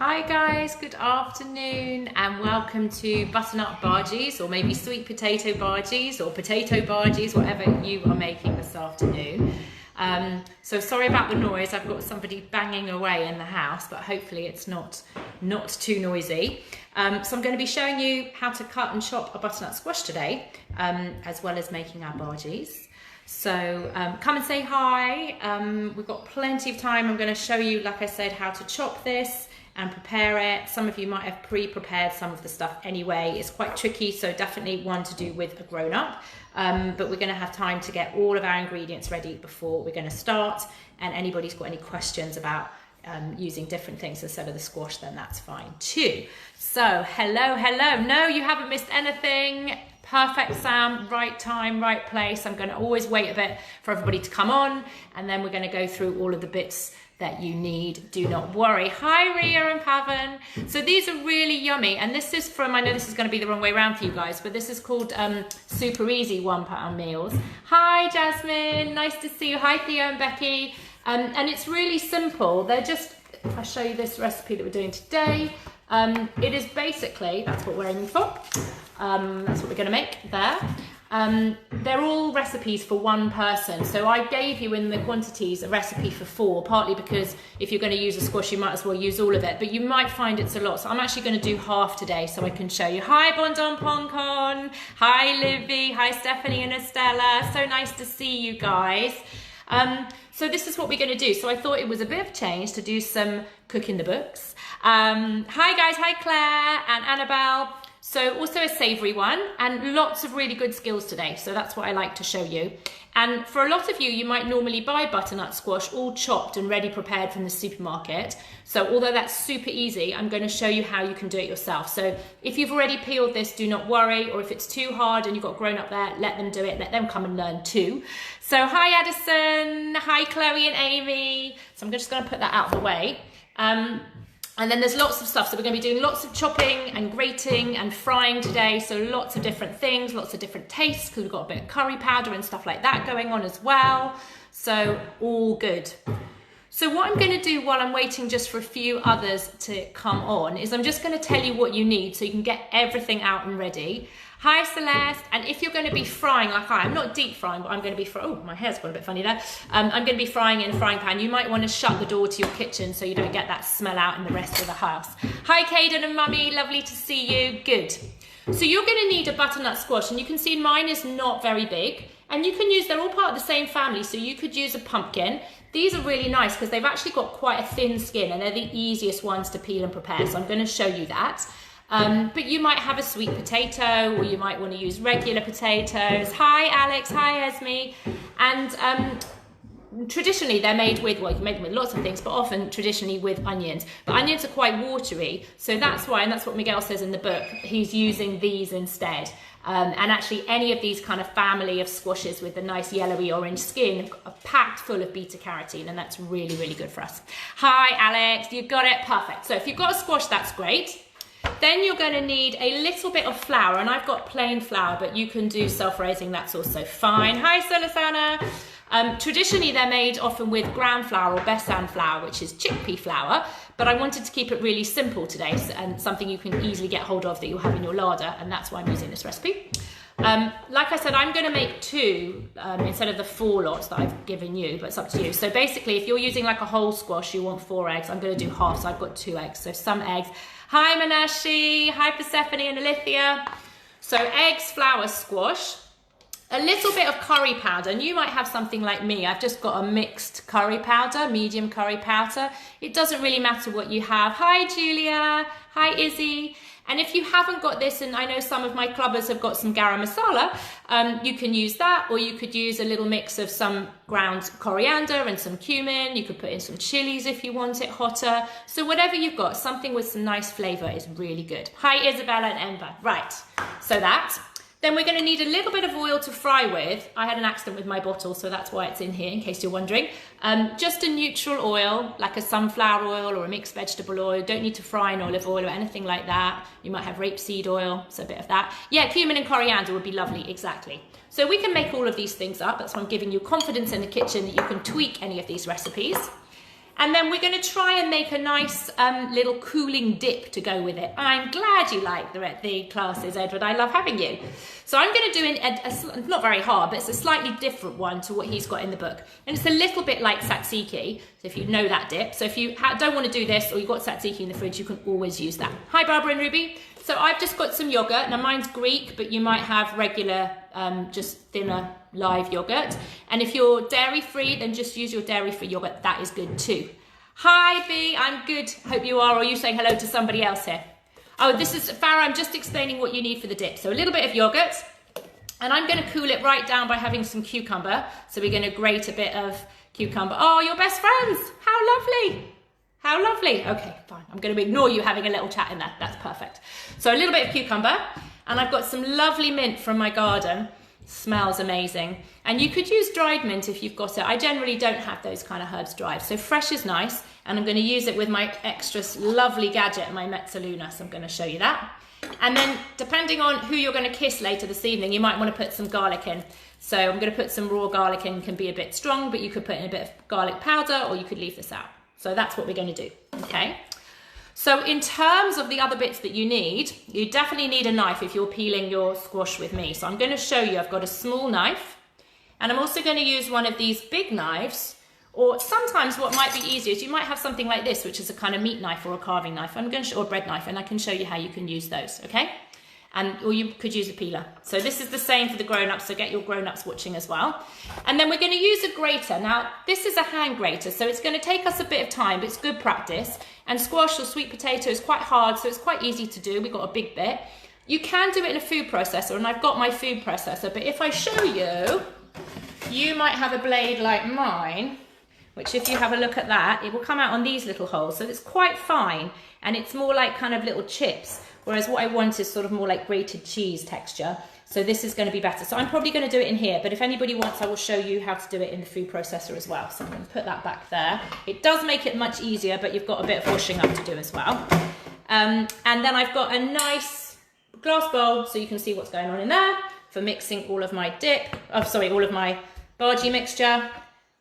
Hi guys, good afternoon and welcome to butternut bhajis, or maybe sweet potato bhajis or potato bhajis, whatever you are making this afternoon. So sorry about the noise, I've got somebody banging away in the house, but hopefully it's not too noisy. So I'm going to be showing you how to cut and chop a butternut squash today, as well as making our bhajis. So come and say hi. We've got plenty of time. I'm going to show you, like I said, how to chop this and prepare it. Some of you might have pre-prepared some of the stuff anyway. It's quite tricky, so definitely one to do with a grown-up. But we're going to have time to get all of our ingredients ready before we're going to start. And anybody's got any questions about using different things instead of the squash, then that's fine too. So hello. No, you haven't missed anything. Perfect, Sam, right time, right place. I'm going to always wait a bit for everybody to come on, and then we're going to go through all of the bits that you need. Do not worry. Hi, Ria and Pavan. So these are really yummy, and this is from, I know this is going to be the wrong way around for you guys, but this is called Super Easy 1 pound meals. Hi, Jasmine. Nice to see you. Hi, Theo and Becky. And it's really simple. They're just, if I show you this recipe that we're doing today, it is basically, that's what we're aiming for. That's what we're going to make there. They're all recipes for one person. So I gave you in the quantities a recipe for 4, partly because if you're going to use a squash, you might as well use all of it, but you might find it's a lot. So I'm actually going to do half today so I can show you. Hi, Bondon Poncon. Hi, Livy. Hi, Stephanie and Estella. So nice to see you guys. So this is what we're going to do. So I thought it was a bit of a change to do some cook in the books. Hi guys, hi Claire and Annabelle. So also a savoury one, and lots of really good skills today. So that's what I like to show you. And for a lot of you, you might normally buy butternut squash all chopped and ready prepared from the supermarket. So although that's super easy, I'm going to show you how you can do it yourself. So if you've already peeled this, do not worry. Or if it's too hard and you've got grown up there, let them do it. Let them come and learn too. So hi Addison, hi Chloe and Amy. So I'm just going to put that out of the way. And then there's lots of stuff. So we're going to be doing lots of chopping and grating and frying today. So lots of different things, lots of different tastes, because we've got a bit of curry powder and stuff like that going on as well. So all good. So what I'm going to do while I'm waiting just for a few others to come on is I'm just going to tell you what you need so you can get everything out and ready. Hi Celeste, and if you're going to be frying like I'm not deep frying, but I'm going to be oh, my hair's gone a bit funny there. I'm going to be frying in a frying pan. You might want to shut the door to your kitchen so you don't get that smell out in the rest of the house. Hi Caden and Mummy, lovely to see you. Good. So you're going to need a butternut squash, and you can see mine is not very big, and you can use, they're all part of the same family, so you could use a pumpkin. These are really nice because they've actually got quite a thin skin, and they're the easiest ones to peel and prepare, so I'm going to show you that. But you might have a sweet potato, or you might want to use regular potatoes. Hi Alex, hi Esme. And traditionally they're made with, well, you can make them with lots of things, but often traditionally with onions. But onions are quite watery, so that's why, and that's what Miguel says in the book, he's using these instead. And actually any of these kind of family of squashes with the nice yellowy orange skin are packed full of beta carotene, and that's really, really good for us. Hi Alex, you got it, perfect. So if you've got a squash, that's great. Then you're going to need a little bit of flour, and I've got plain flour, but you can do self-raising, that's also fine. Hi Solasana. Traditionally they're made often with ground flour or besan flour, which is chickpea flour, but I wanted to keep it really simple today, and something you can easily get hold of that you'll have in your larder, and that's why I'm using this recipe. Like I said, I'm going to make 2 instead of the 4 lots that I've given you, but it's up to you. So basically, if you're using like a whole squash, you want 4 eggs. I'm going to do half, so I've got 2 eggs. So some eggs. Hi Manashi, hi Persephone and Alithia. So eggs, flour, squash, a little bit of curry powder, and you might have something like me. I've just got a mixed curry powder, medium curry powder. It doesn't really matter what you have. Hi Julia, hi Izzy. And if you haven't got this, and I know some of my clubbers have got some garam masala, you can use that, or you could use a little mix of some ground coriander and some cumin. You could put in some chilies if you want it hotter. So whatever you've got, something with some nice flavour is really good. Hi Isabella and Ember. Right, so that. Then we're going to need a little bit of oil to fry with. I had an accident with my bottle, so that's why it's in here, in case you're wondering. Just a neutral oil, like a sunflower oil or a mixed vegetable oil. Don't need to fry in olive oil or anything like that. You might have rapeseed oil, so a bit of that. Yeah, cumin and coriander would be lovely, exactly. So we can make all of these things up. That's why I'm giving you confidence in the kitchen that you can tweak any of these recipes. And then we're going to try and make a nice little cooling dip to go with it. I'm glad you like the classes, Edward. I love having you. So I'm going to do not very hard, but it's a slightly different one to what he's got in the book. And it's a little bit like tzatziki, so if you know that dip. So if you don't want to do this or you've got tzatziki in the fridge, you can always use that. Hi, Barbara and Ruby. So I've just got some yogurt. Now mine's Greek, but you might have regular, just thinner live yogurt. And if you're dairy-free, then just use your dairy-free yogurt. That is good too. Hi, B. I'm good. Hope you are. Or are you saying hello to somebody else here? Oh, this is Farah. I'm just explaining what you need for the dip. So a little bit of yogurt. And I'm going to cool it right down by having some cucumber. So we're going to grate a bit of cucumber. Oh, you're best friends. How lovely. How lovely. Okay, fine. I'm going to ignore you having a little chat in there. That's perfect. So a little bit of cucumber. And I've got some lovely mint from my garden. Smells amazing. And you could use dried mint if you've got it. I generally don't have those kind of herbs dried. So fresh is nice. And I'm going to use it with my extra lovely gadget, my Mezzaluna. So I'm going to show you that. And then depending on who you're going to kiss later this evening, you might want to put some garlic in. So I'm going to put some raw garlic in. Can be a bit strong, but you could put in a bit of garlic powder or you could leave this out. So that's what we're going to do. Okay. So in terms of the other bits that you definitely need a knife if you're peeling your squash with me. So I'm going to show you, I've got a small knife and I'm also going to use one of these big knives, or sometimes what might be easier is you might have something like this, which is a kind of meat knife or a carving knife. I'm going to show a bread knife and I can show you how you can use those. Okay. Or you could use a peeler. So this is the same for the grown-ups, so get your grown-ups watching as well. And then we're going to use a grater. Now, this is a hand grater, so it's going to take us a bit of time, but it's good practice. And squash or sweet potato is quite hard, so it's quite easy to do. We've got a big bit. You can do it in a food processor, and I've got my food processor, but if I show you, you might have a blade like mine, which if you have a look at that, it will come out on these little holes. So it's quite fine, and it's more like kind of little chips. Whereas what I want is sort of more like grated cheese texture. So this is going to be better. So I'm probably going to do it in here, but if anybody wants, I will show you how to do it in the food processor as well. So I'm going to put that back there. It does make it much easier, but you've got a bit of washing up to do as well. And then I've got a nice glass bowl so you can see what's going on in there for mixing all of my all of my bhaji mixture.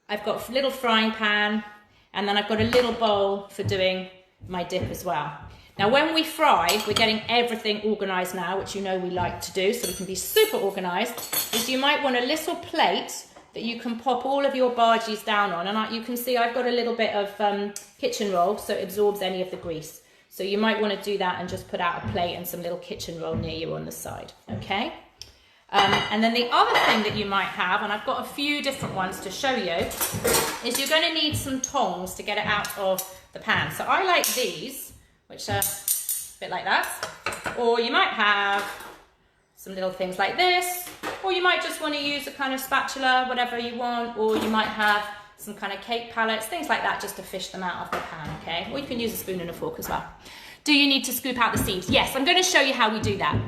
I've got a little frying pan, and then I've got a little bowl for doing my dip as well. Now, when we fry, we're getting everything organised now, which you know we like to do, so we can be super organised, is you might want a little plate that you can pop all of your bhajis down on. And you can see I've got a little bit of kitchen roll, so it absorbs any of the grease. So you might want to do that and just put out a plate and some little kitchen roll near you on the side, okay? And then the other thing that you might have, and I've got a few different ones to show you, is you're going to need some tongs to get it out of the pan. So I like these, which are a bit like that, or you might have some little things like this, or you might just want to use a kind of spatula, whatever you want, or you might have some kind of cake pallets, things like that, just to fish them out of the pan, okay? Or you can use a spoon and a fork as well. Do you need to scoop out the seeds? Yes, I'm going to show you how we do that.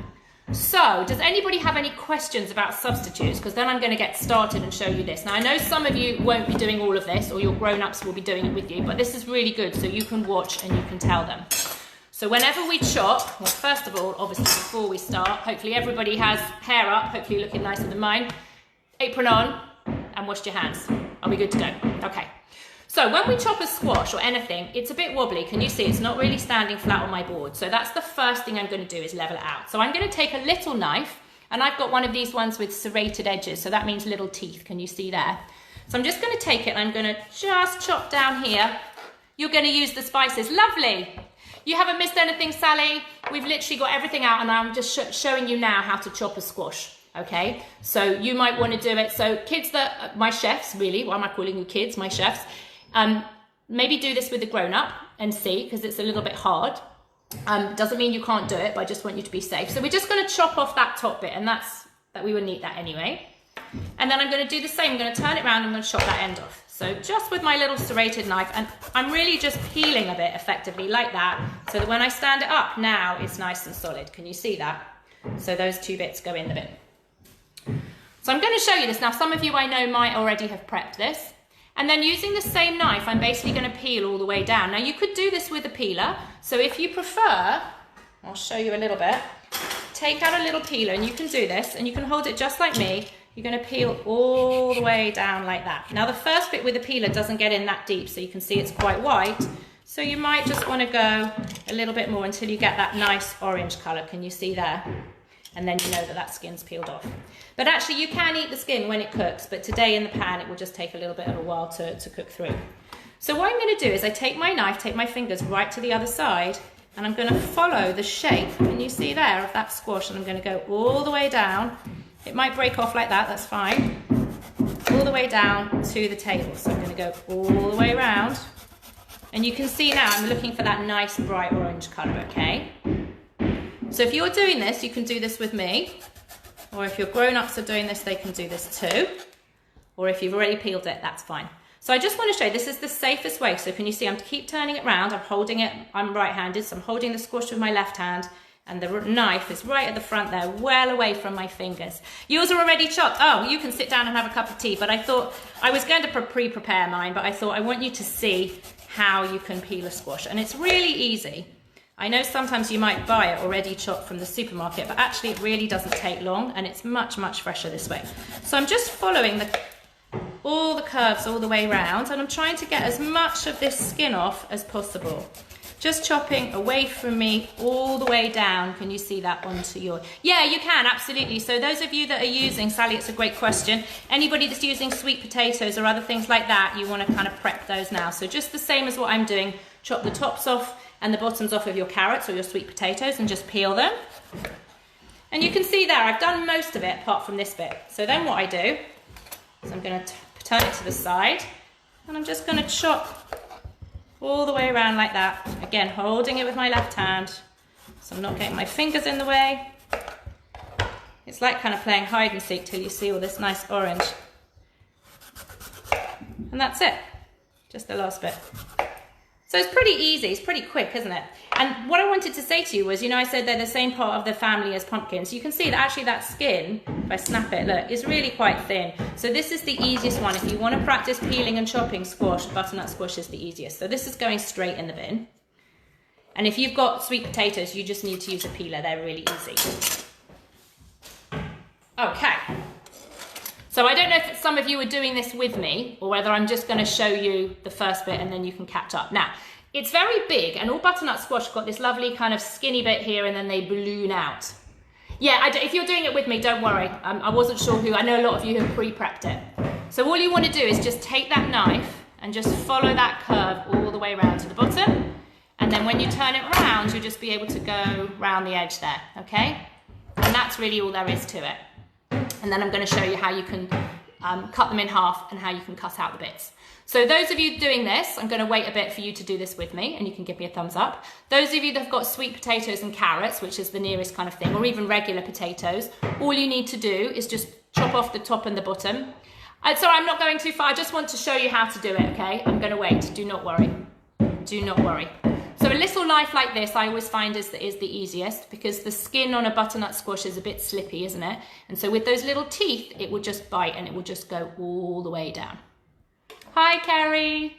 So, does anybody have any questions about substitutes? Because then I'm going to get started and show you this. Now, I know some of you won't be doing all of this, or your grown-ups will be doing it with you, but this is really good, so you can watch and you can tell them. So whenever we chop, well, first of all, obviously before we start, hopefully everybody has hair up, hopefully looking nicer than mine, apron on, and washed your hands. Are we good to go? Okay. So when we chop a squash or anything, it's a bit wobbly. Can you see? It's not really standing flat on my board. So that's the first thing I'm going to do is level it out. So I'm going to take a little knife, and I've got one of these ones with serrated edges. So that means little teeth. Can you see there? So I'm just going to take it and I'm going to just chop down here. You're going to use the spices. Lovely. You haven't missed anything, Sally. We've literally got everything out, and I'm just showing you now how to chop a squash. Okay, so you might want to do it. So kids that, my chefs, really, why am I calling you kids, my chefs? Maybe do this with a grown-up and see, because it's a little bit hard. Doesn't mean you can't do it, but I just want you to be safe. So we're just going to chop off that top bit, and that we would need that anyway. And then I'm going to do the same. I'm going to turn it around and I'm going to chop that end off. So just with my little serrated knife, and I'm really just peeling a bit effectively like that, so that when I stand it up now, it's nice and solid. Can you see that? So those two bits go in the bin. So I'm going to show you this. Now, some of you I know might already have prepped this. And then using the same knife, I'm basically going to peel all the way down. Now, you could do this with a peeler. So if you prefer, I'll show you a little bit. Take out a little peeler, and you can do this, and you can hold it just like me, you're going to peel all the way down like that. Now the first bit with the peeler doesn't get in that deep, so you can see it's quite white. So you might just want to go a little bit more until you get that nice orange colour. Can you see there? And then you know that that skin's peeled off. But actually you can eat the skin when it cooks, but today in the pan it will just take a little bit of a while to cook through. So what I'm going to do is I take my knife, take my fingers right to the other side, and I'm going to follow the shape, can you see there, of that squash, and I'm going to go all the way down. It might break off like that, that's fine. All the way down to the table. So I'm going to go all the way around. And you can see now I'm looking for that nice bright orange colour, okay? So if you're doing this, you can do this with me. Or if your grown-ups are doing this, they can do this too. Or if you've already peeled it, that's fine. So I just want to show you, this is the safest way. So can you see I'm keep turning it around, I'm holding it, I'm right-handed, so I'm holding the squash with my left hand, and the knife is right at the front there, well away from my fingers. Yours are already chopped. Oh, you can sit down and have a cup of tea, but I thought, I was going to pre-prepare mine, but I thought I want you to see how you can peel a squash, and it's really easy. I know sometimes you might buy it already chopped from the supermarket, but actually it really doesn't take long, and it's much, much fresher this way. So I'm just following all the curves all the way around, and I'm trying to get as much of this skin off as possible. Just chopping away from me all the way down. Can you see that onto your... Yeah, you can, absolutely. So those of you that are using, Sally, it's a great question. Anybody that's using sweet potatoes or other things like that, you want to kind of prep those now. So just the same as what I'm doing, chop the tops off and the bottoms off of your carrots or your sweet potatoes and just peel them. And you can see there, I've done most of it apart from this bit. So then what I do is I'm going to turn it to the side, and I'm just going to chop all the way around like that. Again, holding it with my left hand, so I'm not getting my fingers in the way. It's like kind of playing hide and seek till you see all this nice orange. And that's it, just the last bit. So it's pretty easy, it's pretty quick, isn't it? And what I wanted to say to you was, you know, I said they're the same part of the family as pumpkins. You can see that actually that skin, if I snap it, look, is really quite thin. So this is the easiest one. If you want to practice peeling and chopping squash, butternut squash is the easiest. So this is going straight in the bin. And if you've got sweet potatoes, you just need to use a peeler. They're really easy. Okay. So I don't know if some of you are doing this with me or whether I'm just going to show you the first bit and then you can catch up. Now, it's very big, and all butternut squash got this lovely kind of skinny bit here and then they balloon out. Yeah, if you're doing it with me, don't worry. I wasn't sure who. I know a lot of you have pre-prepped it. So all you want to do is just take that knife and just follow that curve all the way around to the bottom. And then when you turn it round, you'll just be able to go round the edge there, okay? And that's really all there is to it. And then I'm going to show you how you can cut them in half and how you can cut out the bits. So those of you doing this, I'm going to wait a bit for you to do this with me, and you can give me a thumbs up. Those of you that have got sweet potatoes and carrots, which is the nearest kind of thing, or even regular potatoes, all you need to do is just chop off the top and the bottom. Sorry, I'm not going too far. I just want to show you how to do it, okay? I'm going to wait. Do not worry. Do not worry. So a little knife like this, I always find is the easiest, because the skin on a butternut squash is a bit slippy, isn't it? And so with those little teeth, it will just bite and it will just go all the way down. Hi, Kerry.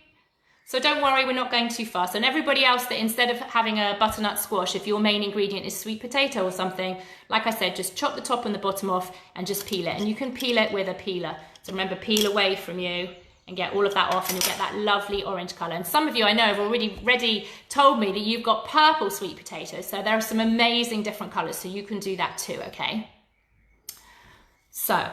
So don't worry, we're not going too fast. And everybody else that instead of having a butternut squash, if your main ingredient is sweet potato or something, like I said, just chop the top and the bottom off and just peel it. And you can peel it with a peeler. So remember, peel away from you and get all of that off, and you'll get that lovely orange colour. And some of you I know have already told me that you've got purple sweet potatoes. So there are some amazing different colours, so you can do that too, okay? So,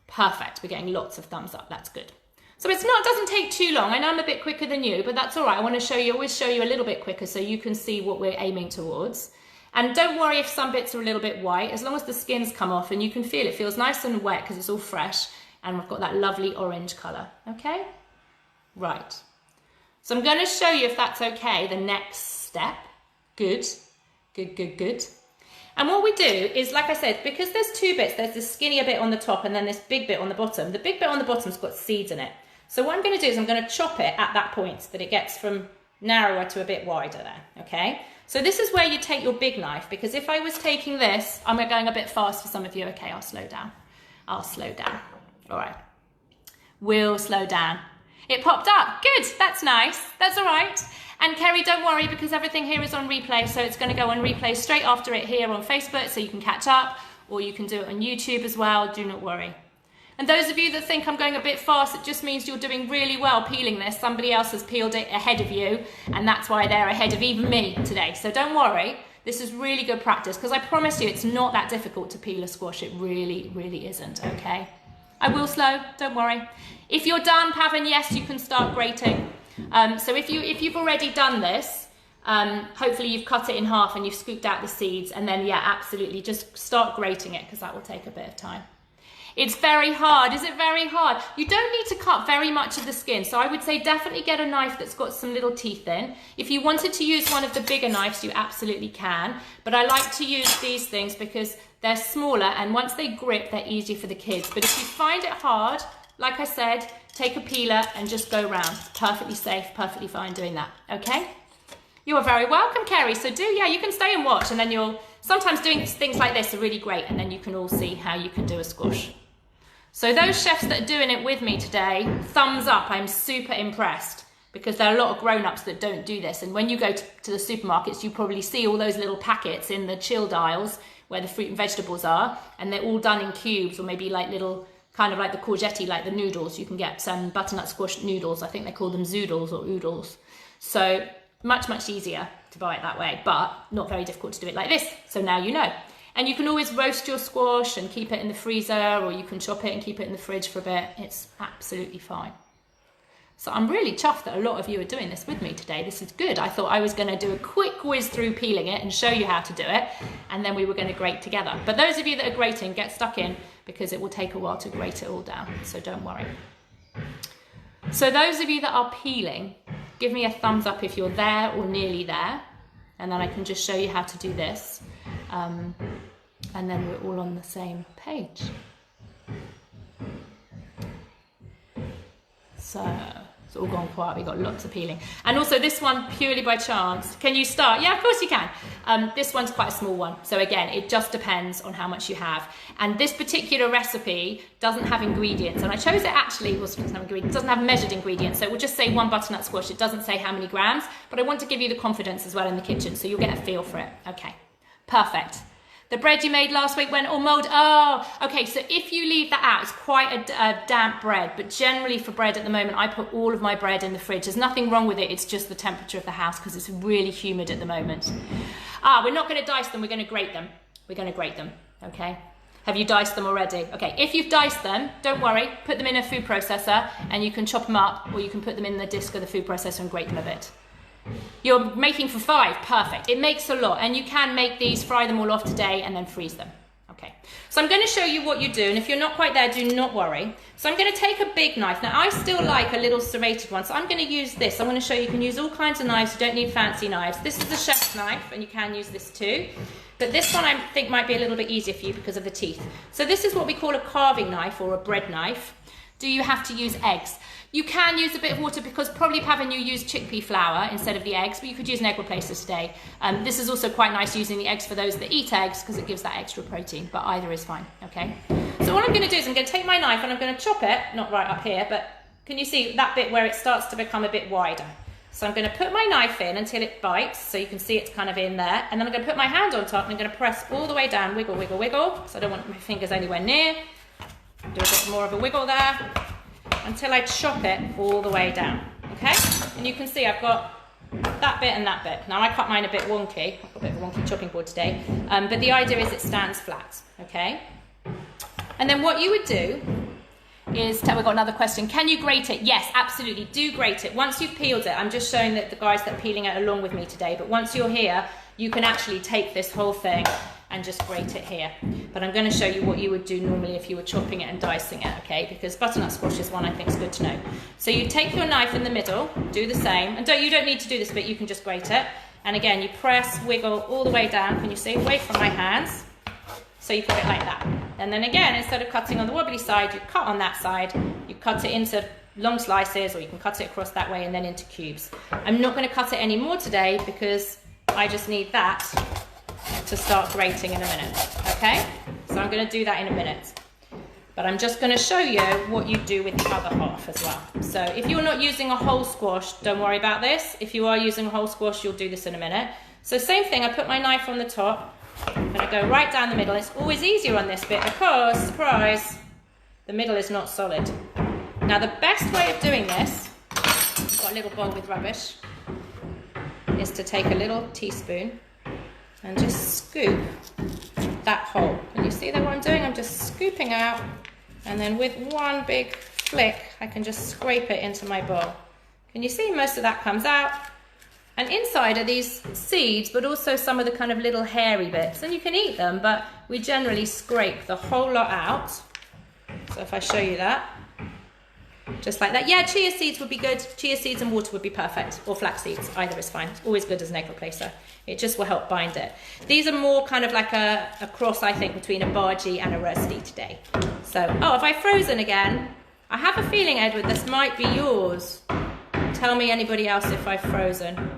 perfect. We're getting lots of thumbs up. That's good. So it doesn't take too long. I know I'm a bit quicker than you, but that's all right. I want to show you, always show you a little bit quicker so you can see what we're aiming towards. And don't worry if some bits are a little bit white, as long as the skin's come off and you can feel it feels nice and wet because it's all fresh, and we've got that lovely orange colour, okay? Right. So I'm going to show you, if that's okay, the next step. Good, good, good, good. And what we do is, like I said, because there's two bits, there's this skinnier bit on the top and then this big bit on the bottom. The big bit on the bottom's got seeds in it. So what I'm going to do is I'm going to chop it at that point so that it gets from narrower to a bit wider there, okay? So this is where you take your big knife, because if I was taking this, I'm going a bit fast for some of you. Okay, I'll slow down. I'll slow down. All right. We'll slow down. It popped up. Good. That's nice. That's all right. And Kerry, don't worry, because everything here is on replay, so it's going to go on replay straight after it here on Facebook, so you can catch up, or you can do it on YouTube as well. Do not worry. And those of you that think I'm going a bit fast, it just means you're doing really well peeling this. Somebody else has peeled it ahead of you, and that's why they're ahead of even me today. So don't worry, this is really good practice, because I promise you it's not that difficult to peel a squash. It really, really isn't, okay? I will slow, don't worry. If you're done, Pavan, yes, you can start grating. So if you've already done this, hopefully you've cut it in half and you've scooped out the seeds, and then yeah, absolutely, just start grating it, because that will take a bit of time. It's very hard. Is it very hard? You don't need to cut very much of the skin. So I would say definitely get a knife that's got some little teeth in. If you wanted to use one of the bigger knives, you absolutely can. But I like to use these things because they're smaller, and once they grip, they're easier for the kids. But if you find it hard, like I said, take a peeler and just go round. Perfectly safe, perfectly fine doing that, okay? You are very welcome, Kerry. So yeah, you can stay and watch, and then sometimes doing things like this are really great, and then you can all see how you can do a squash. So those chefs that are doing it with me today, thumbs up, I'm super impressed, because there are a lot of grown-ups that don't do this. And when you go to the supermarkets, you probably see all those little packets in the chilled aisles where the fruit and vegetables are, and they're all done in cubes, or maybe like little, kind of like the courgette, like the noodles. You can get some butternut squash noodles. I think they call them zoodles or oodles. So much, much easier to buy it that way, but not very difficult to do it like this. So now you know. And you can always roast your squash and keep it in the freezer, or you can chop it and keep it in the fridge for a bit. It's absolutely fine. So I'm really chuffed that a lot of you are doing this with me today. This is good. I thought I was going to do a quick whiz through peeling it and show you how to do it, and then we were going to grate together. But those of you that are grating, get stuck in, because it will take a while to grate it all down, so don't worry. So those of you that are peeling, give me a thumbs up if you're there or nearly there, and then I can just show you how to do this. And then we're all on the same page. So it's all gone quiet. We've got lots of peeling. And also this one, purely by chance. Can you start? Yeah, of course you can. This one's quite a small one. So again, it just depends on how much you have. And this particular recipe doesn't have ingredients. And I chose it actually, it doesn't have measured ingredients. So it will just say 1 butternut squash. It doesn't say how many grams. But I want to give you the confidence as well in the kitchen, so you'll get a feel for it. Okay, perfect. The bread you made last week went all mold. Oh, okay, so if you leave that out, it's quite a damp bread, but generally for bread at the moment, I put all of my bread in the fridge. There's nothing wrong with it, it's just the temperature of the house, because it's really humid at the moment. We're not going to dice them, we're going to grate them. We're going to grate them, okay? Have you diced them already? Okay, if you've diced them, don't worry, put them in a food processor, and you can chop them up, or you can put them in the disc of the food processor and grate them a bit. You're making for 5, perfect. It makes a lot, and you can make these, fry them all off today, and then freeze them. Okay, so I'm going to show you what you do, and if you're not quite there, do not worry. So I'm going to take a big knife. Now, I still like a little serrated one, so I'm going to use this. I'm going to show you can use all kinds of knives. You don't need fancy knives. This is a chef's knife, and you can use this too. But this one I think might be a little bit easier for you because of the teeth. So this is what we call a carving knife or a bread knife. Do you have to use eggs? You can use a bit of water, because probably, Pavan, you use chickpea flour instead of the eggs, but you could use an egg replacer today. This is also quite nice using the eggs for those that eat eggs, because it gives that extra protein, but either is fine, okay? So what I'm going to do is I'm going to take my knife and I'm going to chop it, not right up here, but can you see that bit where it starts to become a bit wider? So I'm going to put my knife in until it bites, so you can see it's kind of in there, and then I'm going to put my hand on top and I'm going to press all the way down, wiggle, wiggle, wiggle, so I don't want my fingers anywhere near. Do a bit more of a wiggle there, until I chop it all the way down, okay? And you can see I've got that bit and that bit. Now I cut mine a bit wonky, I've got a bit of a wonky chopping board today, but the idea is it stands flat, okay? And then what you would do is, we've got another question, can you grate it? Yes, absolutely, do grate it. Once you've peeled it, I'm just showing that the guys that are peeling it along with me today, but once you're here, you can actually take this whole thing and just grate it here. But I'm going to show you what you would do normally if you were chopping it and dicing it, okay? Because butternut squash is one I think is good to know. So you take your knife in the middle, do the same, and you don't need to do this bit, you can just grate it. And again, you press, wiggle all the way down, can you see, away from my hands. So you put it like that. And then again, instead of cutting on the wobbly side, you cut on that side, you cut it into long slices, or you can cut it across that way and then into cubes. I'm not going to cut it any more today because I just need that to start grating in a minute, okay? So I'm going to do that in a minute. But I'm just going to show you what you do with the other half as well. So if you're not using a whole squash, don't worry about this. If you are using a whole squash, you'll do this in a minute. So same thing, I put my knife on the top, I'm going to go right down the middle. It's always easier on this bit because, surprise, The middle is not solid. Now the best way of doing this, I've got a little bowl with rubbish, is to take a little teaspoon and just scoop that hole. Can you see that what I'm doing? I'm just scooping out, and then with one big flick, I can just scrape it into my bowl. Can you see most of that comes out? And inside are these seeds, but also some of the kind of little hairy bits. And you can eat them, but we generally scrape the whole lot out. So if I show you that, just like that. Yeah, chia seeds would be good. Chia seeds and water would be perfect, or flax seeds, either is fine. It's always good as an egg replacer. It just will help bind it. These are more kind of like a cross, I think, between a bhaji and a rosti today. So, oh, have I frozen again? I have a feeling, Edward, this might be yours. Tell me anybody else if I've frozen.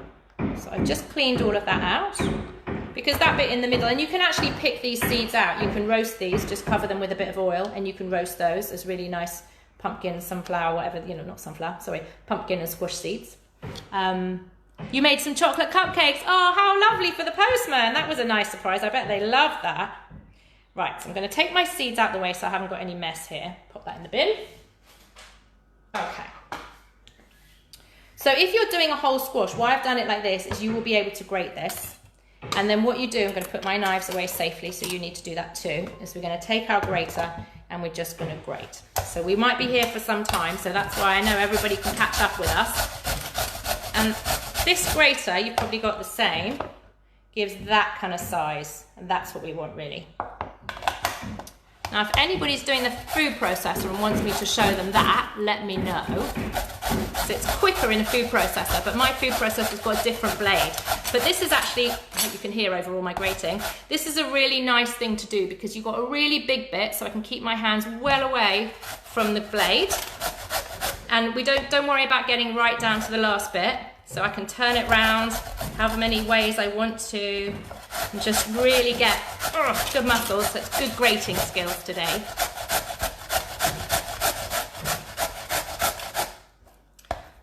So I've just cleaned all of that out, because that bit in the middle, and you can actually pick these seeds out. You can roast these, just cover them with a bit of oil, and you can roast those as really nice pumpkin, sunflower, whatever, you know, not sunflower, sorry, pumpkin and squash seeds. You made some chocolate cupcakes. Oh, how lovely for the postman. That was a nice surprise. I bet they love that. Right, so I'm going to take my seeds out the way so I haven't got any mess here. Pop that in the bin. Okay. So if you're doing a whole squash, why I've done it like this is you will be able to grate this. And then what you do, I'm going to put my knives away safely, so you need to do that too, is we're going to take our grater and we're just going to grate. So we might be here for some time, so that's why I know everybody can catch up with us. And this grater, you've probably got the same, gives that kind of size, and that's what we want really. Now if anybody's doing the food processor and wants me to show them that, let me know. So it's quicker in a food processor, but my food processor's got a different blade. But this is actually, I hope you can hear over all my grating, this is a really nice thing to do because you've got a really big bit, so I can keep my hands well away from the blade. And we don't worry about getting right down to the last bit. So I can turn it round however many ways I want to, and just really get good muscles. So it's good grating skills today.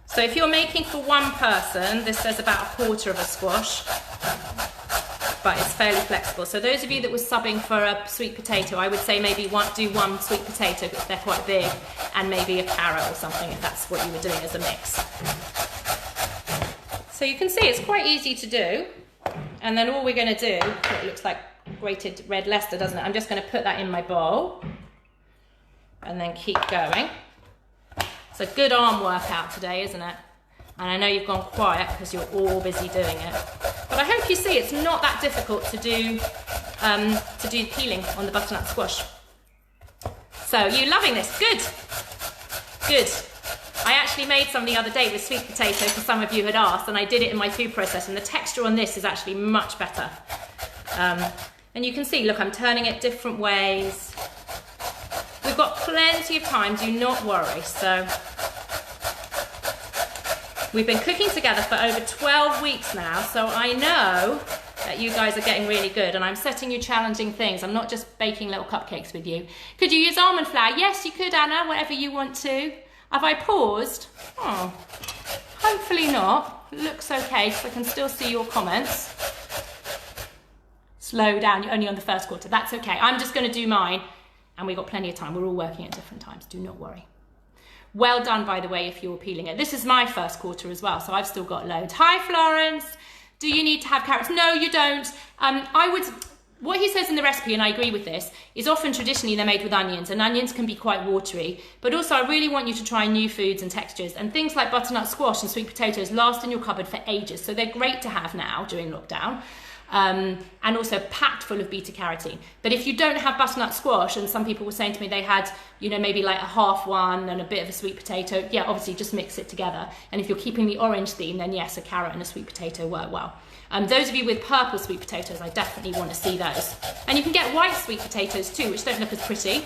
So if you're making for one person, this says about a quarter of a squash, but it's fairly flexible. So those of you that were subbing for a sweet potato, I would say maybe do one sweet potato if they're quite big, and maybe a carrot or something if that's what you were doing as a mix. So you can see it's quite easy to do. And then all we're going to do, it looks like grated red Leicester, doesn't it? I'm just going to put that in my bowl and then keep going. It's a good arm workout today, isn't it? And I know you've gone quiet because you're all busy doing it. But I hope you see it's not that difficult to do peeling on the butternut squash. So you loving this? Good. Good. I actually made some the other day with sweet potato, because some of you had asked, and I did it in my food processor, and the texture on this is actually much better. And you can see, look, I'm turning it different ways. We've got plenty of time, do not worry. So we've been cooking together for over 12 weeks now, so I know that you guys are getting really good, and I'm setting you challenging things. I'm not just baking little cupcakes with you. Could you use almond flour? Yes, you could, Anna, whatever you want to. Have I paused? Oh, hopefully not. It looks okay, because I can still see your comments. Slow down, you're only on the first quarter. That's okay. I'm just going to do mine, and we've got plenty of time. We're all working at different times. Do not worry. Well done, by the way, if you're peeling it. This is my first quarter as well, so I've still got loads. Hi, Florence. Do you need to have carrots? No, you don't. What he says in the recipe, and I agree with this, is often traditionally they're made with onions, and onions can be quite watery. But also I really want you to try new foods and textures, and things like butternut squash and sweet potatoes last in your cupboard for ages. So they're great to have now during lockdown. And also packed full of beta carotene. But if you don't have butternut squash, and some people were saying to me they had, you know, maybe like a half one and a bit of a sweet potato, yeah, obviously just mix it together. And if you're keeping the orange theme, then yes, a carrot and a sweet potato work well. Those of you with purple sweet potatoes, I definitely want to see those. And you can get white sweet potatoes too, which don't look as pretty.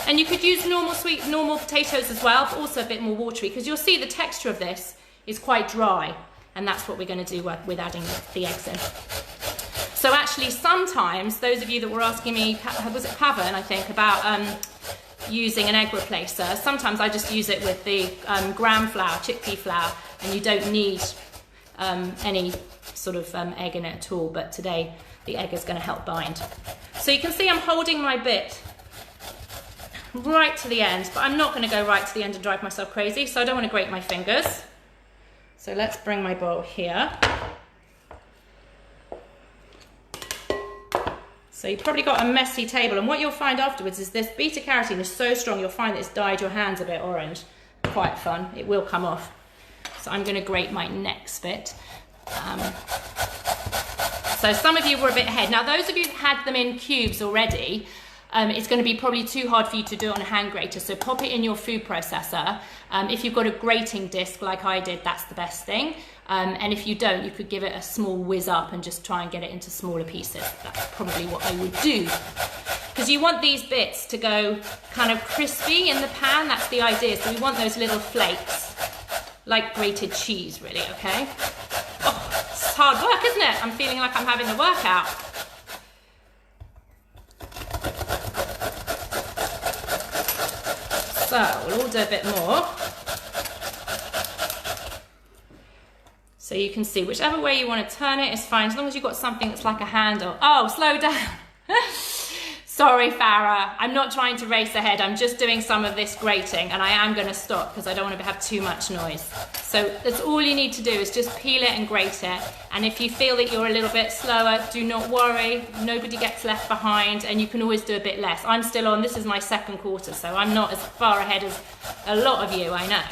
And you could use normal potatoes as well, but also a bit more watery, because you'll see the texture of this is quite dry. And that's what we're going to do with adding the eggs in. So actually, sometimes, those of you that were asking me, was it Pavan, I think, about using an egg replacer, sometimes I just use it with the gram flour, chickpea flour, and you don't need any sort of egg in it at all, but today the egg is going to help bind. So you can see I'm holding my bit right to the end, but I'm not going to go right to the end and drive myself crazy, so I don't want to grate my fingers. So let's bring my bowl here. So you've probably got a messy table, and what you'll find afterwards is this beta carotene is so strong, you'll find that it's dyed your hands a bit orange. Quite fun, it will come off. So I'm going to grate my next bit. So some of you were a bit ahead. Now those of you that had them in cubes already, it's going to be probably too hard for you to do it on a hand grater, so pop it in your food processor. If you've got a grating disc like I did, that's the best thing. And if you don't, you could give it a small whiz up and just try and get it into smaller pieces. That's probably what I would do. Because you want these bits to go kind of crispy in the pan, that's the idea. So we want those little flakes, like grated cheese really, okay? Oh, it's hard work, isn't it? I'm feeling like I'm having a workout. So we'll all do a bit more. So you can see whichever way you want to turn it is fine, as long as you've got something that's like a handle. Oh, slow down. Sorry, Farah. I'm not trying to race ahead. I'm just doing some of this grating, and I am going to stop because I don't want to have too much noise. So that's all you need to do is just peel it and grate it. And if you feel that you're a little bit slower, do not worry. Nobody gets left behind, and you can always do a bit less. I'm still on. This is my second quarter, so I'm not as far ahead as a lot of you, I know.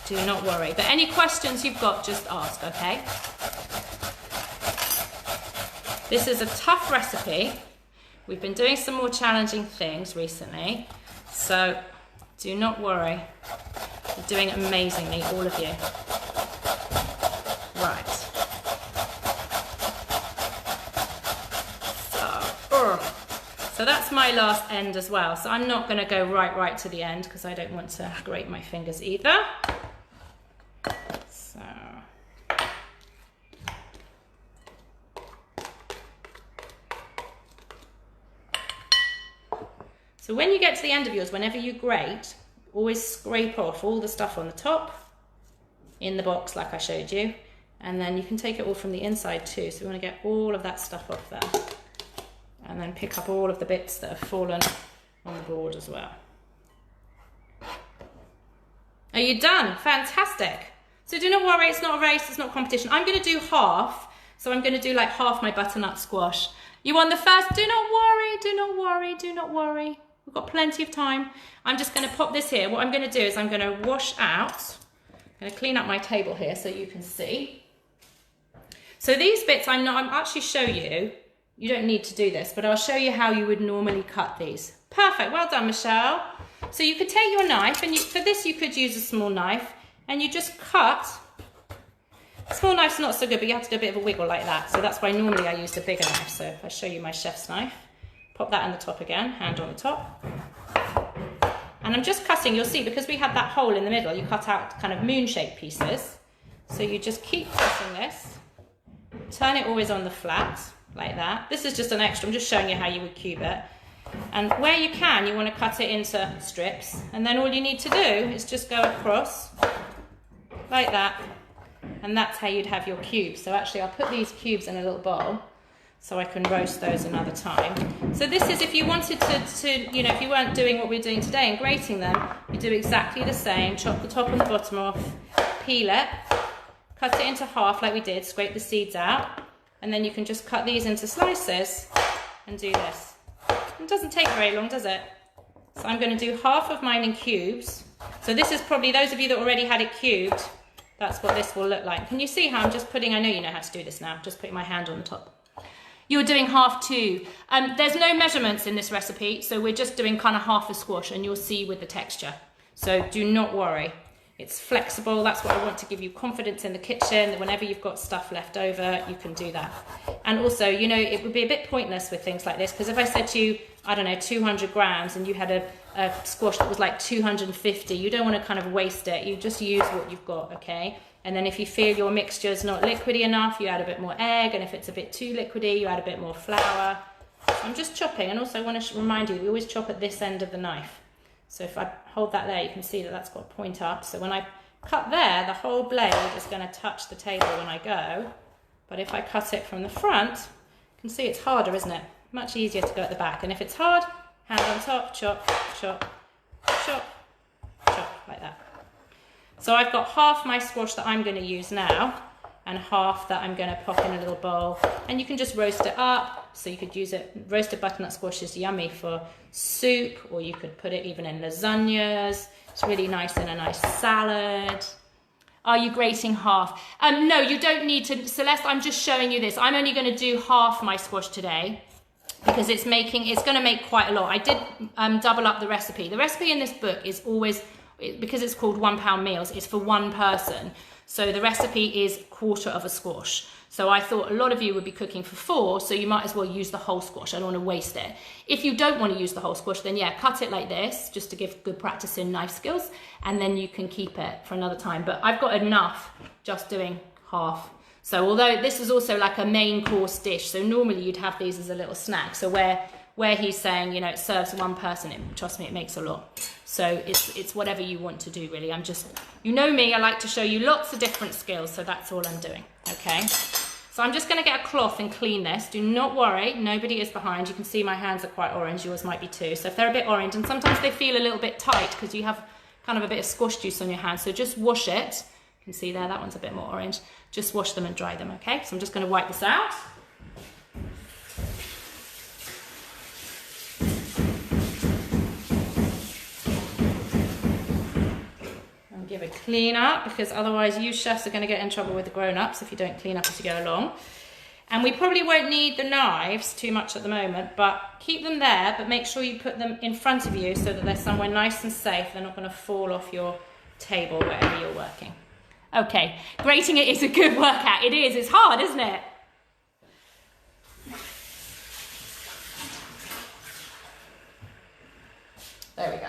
Do not worry. But any questions you've got, just ask, okay? This is a tough recipe. We've been doing some more challenging things recently, so do not worry. You're doing amazingly, all of you. Right. So that's my last end as well. So I'm not going to go right to the end because I don't want to grate my fingers either. So when you get to the end of yours, whenever you grate, always scrape off all the stuff on the top in the box like I showed you, and then you can take it all from the inside too. So we want to get all of that stuff off there, and then pick up all of the bits that have fallen on the board as well. Are you done? Fantastic. So do not worry, it's not a race, it's not a competition. I'm going to do half, so I'm going to do like half my butternut squash. You won the first, do not worry, do not worry, do not worry. We've got plenty of time. I'm just going to pop this here. What I'm going to do is I'm going to wash out. I'm going to clean up my table here so you can see. So these bits I'm actually show you. You don't need to do this, but I'll show you how you would normally cut these. Perfect. Well done, Michelle. So you could take your knife, and for this you could use a small knife, and you just cut. Small knife's not so good, but you have to do a bit of a wiggle like that. So that's why normally I use the bigger knife. So if I show you my chef's knife, pop that on the top again, hand on the top. And I'm just cutting, you'll see, because we had that hole in the middle, you cut out kind of moon-shaped pieces. So you just keep cutting this, turn it always on the flat, like that. This is just an extra, I'm just showing you how you would cube it. And where you can, you want to cut it into strips. And then all you need to do is just go across, like that. And that's how you'd have your cubes. So actually I'll put these cubes in a little bowl so I can roast those another time. So this is if you wanted to you know, if you weren't doing what we're doing today and grating them, you do exactly the same. Chop the top and the bottom off, peel it, cut it into half like we did, scrape the seeds out, and then you can just cut these into slices and do this. It doesn't take very long, does it? So I'm going to do half of mine in cubes. So this is probably, those of you that already had it cubed, that's what this will look like. Can you see how I'm just putting, I know you know how to do this now, just putting my hand on the top. You're doing half too. There's no measurements in this recipe, so we're just doing kind of half a squash, and you'll see with the texture. So do not worry. It's flexible. That's what I want to give you confidence in the kitchen, that whenever you've got stuff left over, you can do that. And also, you know, it would be a bit pointless with things like this, because if I said to you, I don't know, 200 grams, and you had a squash that was like 250, you don't want to kind of waste it. You just use what you've got, okay? And then if you feel your mixture is not liquidy enough, you add a bit more egg, and if it's a bit too liquidy, you add a bit more flour. So I'm just chopping, and also I want to remind you, we always chop at this end of the knife. So if I hold that there, you can see that that's got a point up. So when I cut there, the whole blade is going to touch the table when I go. But if I cut it from the front, you can see it's harder, isn't it? Much easier to go at the back. And if it's hard, hand on top, chop, chop, chop, chop, like that. So I've got half my squash that I'm going to use now, and half that I'm going to pop in a little bowl. And you can just roast it up. So you could use it, roasted butternut squash is yummy for soup, or you could put it even in lasagnas. It's really nice in a nice salad. Are you grating half? No, you don't need to, Celeste, I'm just showing you this. I'm only going to do half my squash today because it's going to make quite a lot. I did double up the recipe. The recipe in this book is always, because it's called 1 pound meals, it's for one person. So the recipe is 1/4 of a squash. So I thought a lot of you would be cooking for 4, so you might as well use the whole squash. I don't want to waste it. If you don't want to use the whole squash, then yeah, cut it like this, just to give good practice in knife skills, and then you can keep it for another time. But I've got enough just doing half. So although this is also like a main course dish, so normally you'd have these as a little snack. So where he's saying, you know, it serves one person, trust me, it makes a lot. So it's whatever you want to do, really. I'm just, you know me, I like to show you lots of different skills, so that's all I'm doing, okay? So I'm just going to get a cloth and clean this. Do not worry, nobody is behind. You can see my hands are quite orange, yours might be too. So if they're a bit orange, and sometimes they feel a little bit tight because you have kind of a bit of squash juice on your hands, so just wash it. You can see there, that one's a bit more orange. Just wash them and dry them, okay? So I'm just going to wipe this out. Give a clean up, because otherwise you chefs are going to get in trouble with the grown-ups if you don't clean up as you go along. And we probably won't need the knives too much at the moment, but keep them there, but make sure you put them in front of you so that they're somewhere nice and safe. They're not going to fall off your table wherever you're working. Okay, grating it is a good workout. It is, it's hard, isn't it? There we go.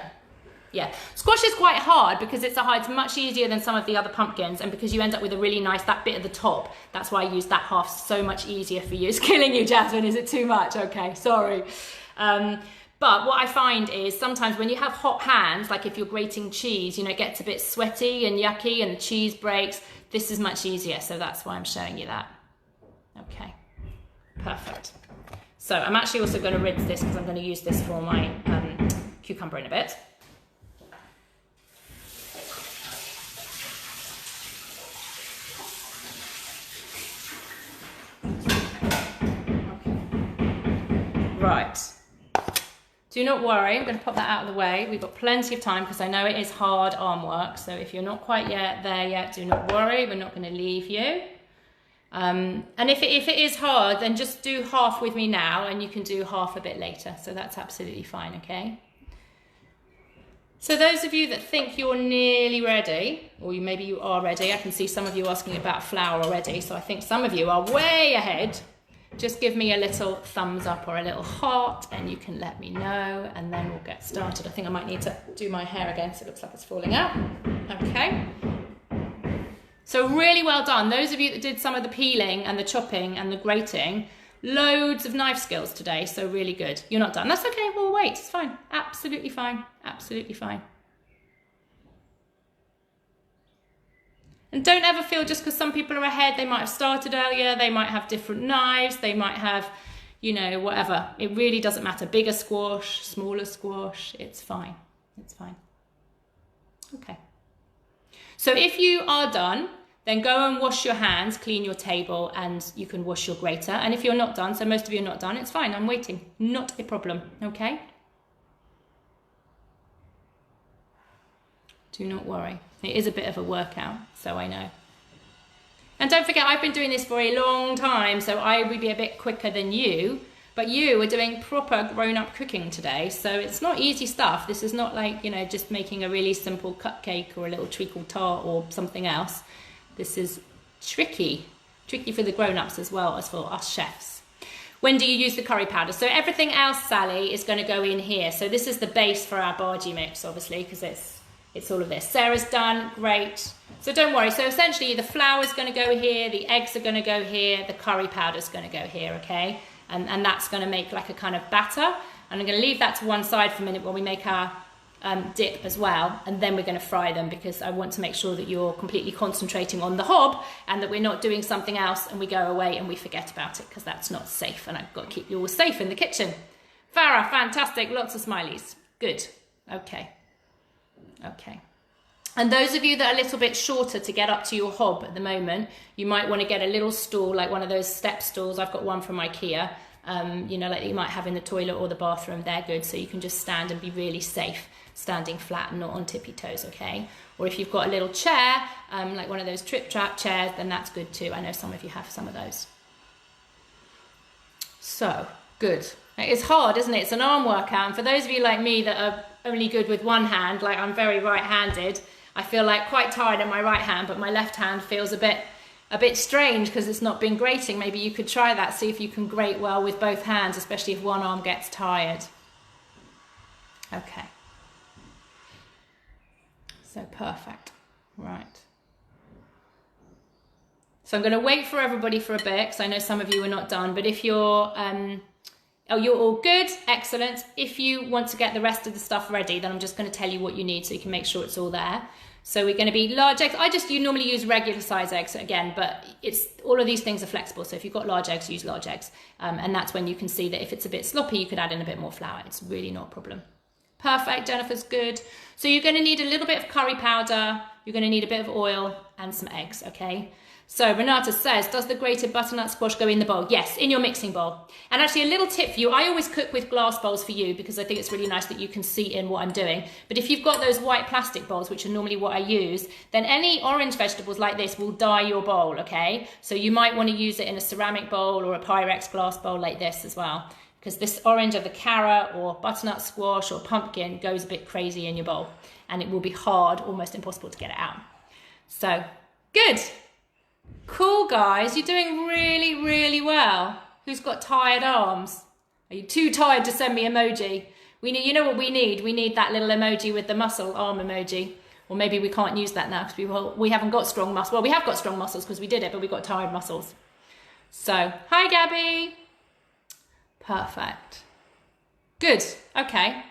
Yeah, squash is quite hard because it's much easier than some of the other pumpkins, and because you end up with a really nice, that bit at the top, that's why I use that half, so much easier for you. It's killing you, Jasmine, is it too much? Okay, sorry. But what I find is sometimes when you have hot hands, like if you're grating cheese, you know, it gets a bit sweaty and yucky and the cheese breaks. This is much easier, so that's why I'm showing you that. Okay, perfect. So I'm actually also going to rinse this because I'm going to use this for my cucumber in a bit. Right, do not worry, I'm going to pop that out of the way. We've got plenty of time because I know it is hard arm work, so if you're not quite there yet, do not worry, we're not going to leave you. And if it is hard, then just do half with me now, and you can do half a bit later, so that's absolutely fine, okay? So those of you that think you're nearly ready, or maybe you are ready, I can see some of you asking about flour already, so I think some of you are way ahead. Just give me a little thumbs up or a little heart and you can let me know, and then we'll get started. I think I might need to do my hair again because it looks like it's falling out. Okay. So really well done. Those of you that did some of the peeling and the chopping and the grating, loads of knife skills today, so really good. You're not done. That's okay, we'll wait. It's fine. Absolutely fine. Absolutely fine. And don't ever feel just because some people are ahead, they might have started earlier, they might have different knives, they might have, you know, whatever. It really doesn't matter. Bigger squash, smaller squash, it's fine. It's fine. Okay. So if you are done, then go and wash your hands, clean your table, and you can wash your grater. And if you're not done, so most of you are not done, it's fine, I'm waiting. Not a problem, okay? Do not worry. It is a bit of a workout, so I know. And don't forget, I've been doing this for a long time, so I will be a bit quicker than you, but you are doing proper grown-up cooking today, so it's not easy stuff. This is not like, you know, just making a really simple cupcake or a little treacle tart or something else. This is tricky for the grown-ups as well as for us chefs. When do you use the curry powder? So everything else, Sally, is going to go in here. So this is the base for our bhaji mix, obviously, because it's all of this. Sarah's done, great. So don't worry. So essentially the flour's going to go here, the eggs are going to go here, the curry powder's going to go here, okay? And that's going to make like a kind of batter. And I'm going to leave that to one side for a minute while we make our dip as well, and then we're going to fry them, because I want to make sure that you're completely concentrating on the hob and that we're not doing something else and we go away and we forget about it, because that's not safe, and I've got to keep you all safe in the kitchen. Farah, fantastic, lots of smileys. Good. Okay. And those of you that are a little bit shorter to get up to your hob at the moment, you might want to get a little stool, like one of those step stools. I've got one from IKEA, you know, like you might have in the toilet or the bathroom. They're good, so you can just stand and be really safe, standing flat and not on tippy toes, okay? Or if you've got a little chair, like one of those trip trap chairs, then that's good too. I know some of you have some of those. So, good. It's hard, isn't it? It's an arm workout, and for those of you like me that are only good with one hand, like I'm very right-handed, I feel like quite tired in my right hand, but my left hand feels a bit strange because it's not been grating. Maybe you could try that, see if you can grate well with both hands, especially if one arm gets tired. Okay. So perfect. Right. So I'm going to wait for everybody for a bit, because I know some of you are not done, but if you're, you're all good, excellent. If you want to get the rest of the stuff ready, then I'm just going to tell you what you need so you can make sure it's all there. So we're going to be large eggs. You normally use regular size eggs again, but all of these things are flexible. So if you've got large eggs, use large eggs. And that's when you can see that if it's a bit sloppy, you could add in a bit more flour. It's really not a problem. Perfect, Jennifer's good. So you're going to need a little bit of curry powder. You're going to need a bit of oil and some eggs, okay? So Renata says, does the grated butternut squash go in the bowl? Yes, in your mixing bowl. And actually a little tip for you, I always cook with glass bowls for you because I think it's really nice that you can see in what I'm doing. But if you've got those white plastic bowls, which are normally what I use, then any orange vegetables like this will dye your bowl, okay? So you might want to use it in a ceramic bowl or a Pyrex glass bowl like this as well, because this orange of the carrot or butternut squash or pumpkin goes a bit crazy in your bowl, and it will be hard, almost impossible to get it out. So, good. Cool, guys. You're doing really, really well. Who's got tired arms? Are you too tired to send me emoji? You know what we need? We need that little emoji with the muscle arm emoji. Or maybe we can't use that now because we haven't got strong muscles. Well, we have got strong muscles because we did it, but we've got tired muscles. So, hi, Gabby. Perfect. Good. Okay.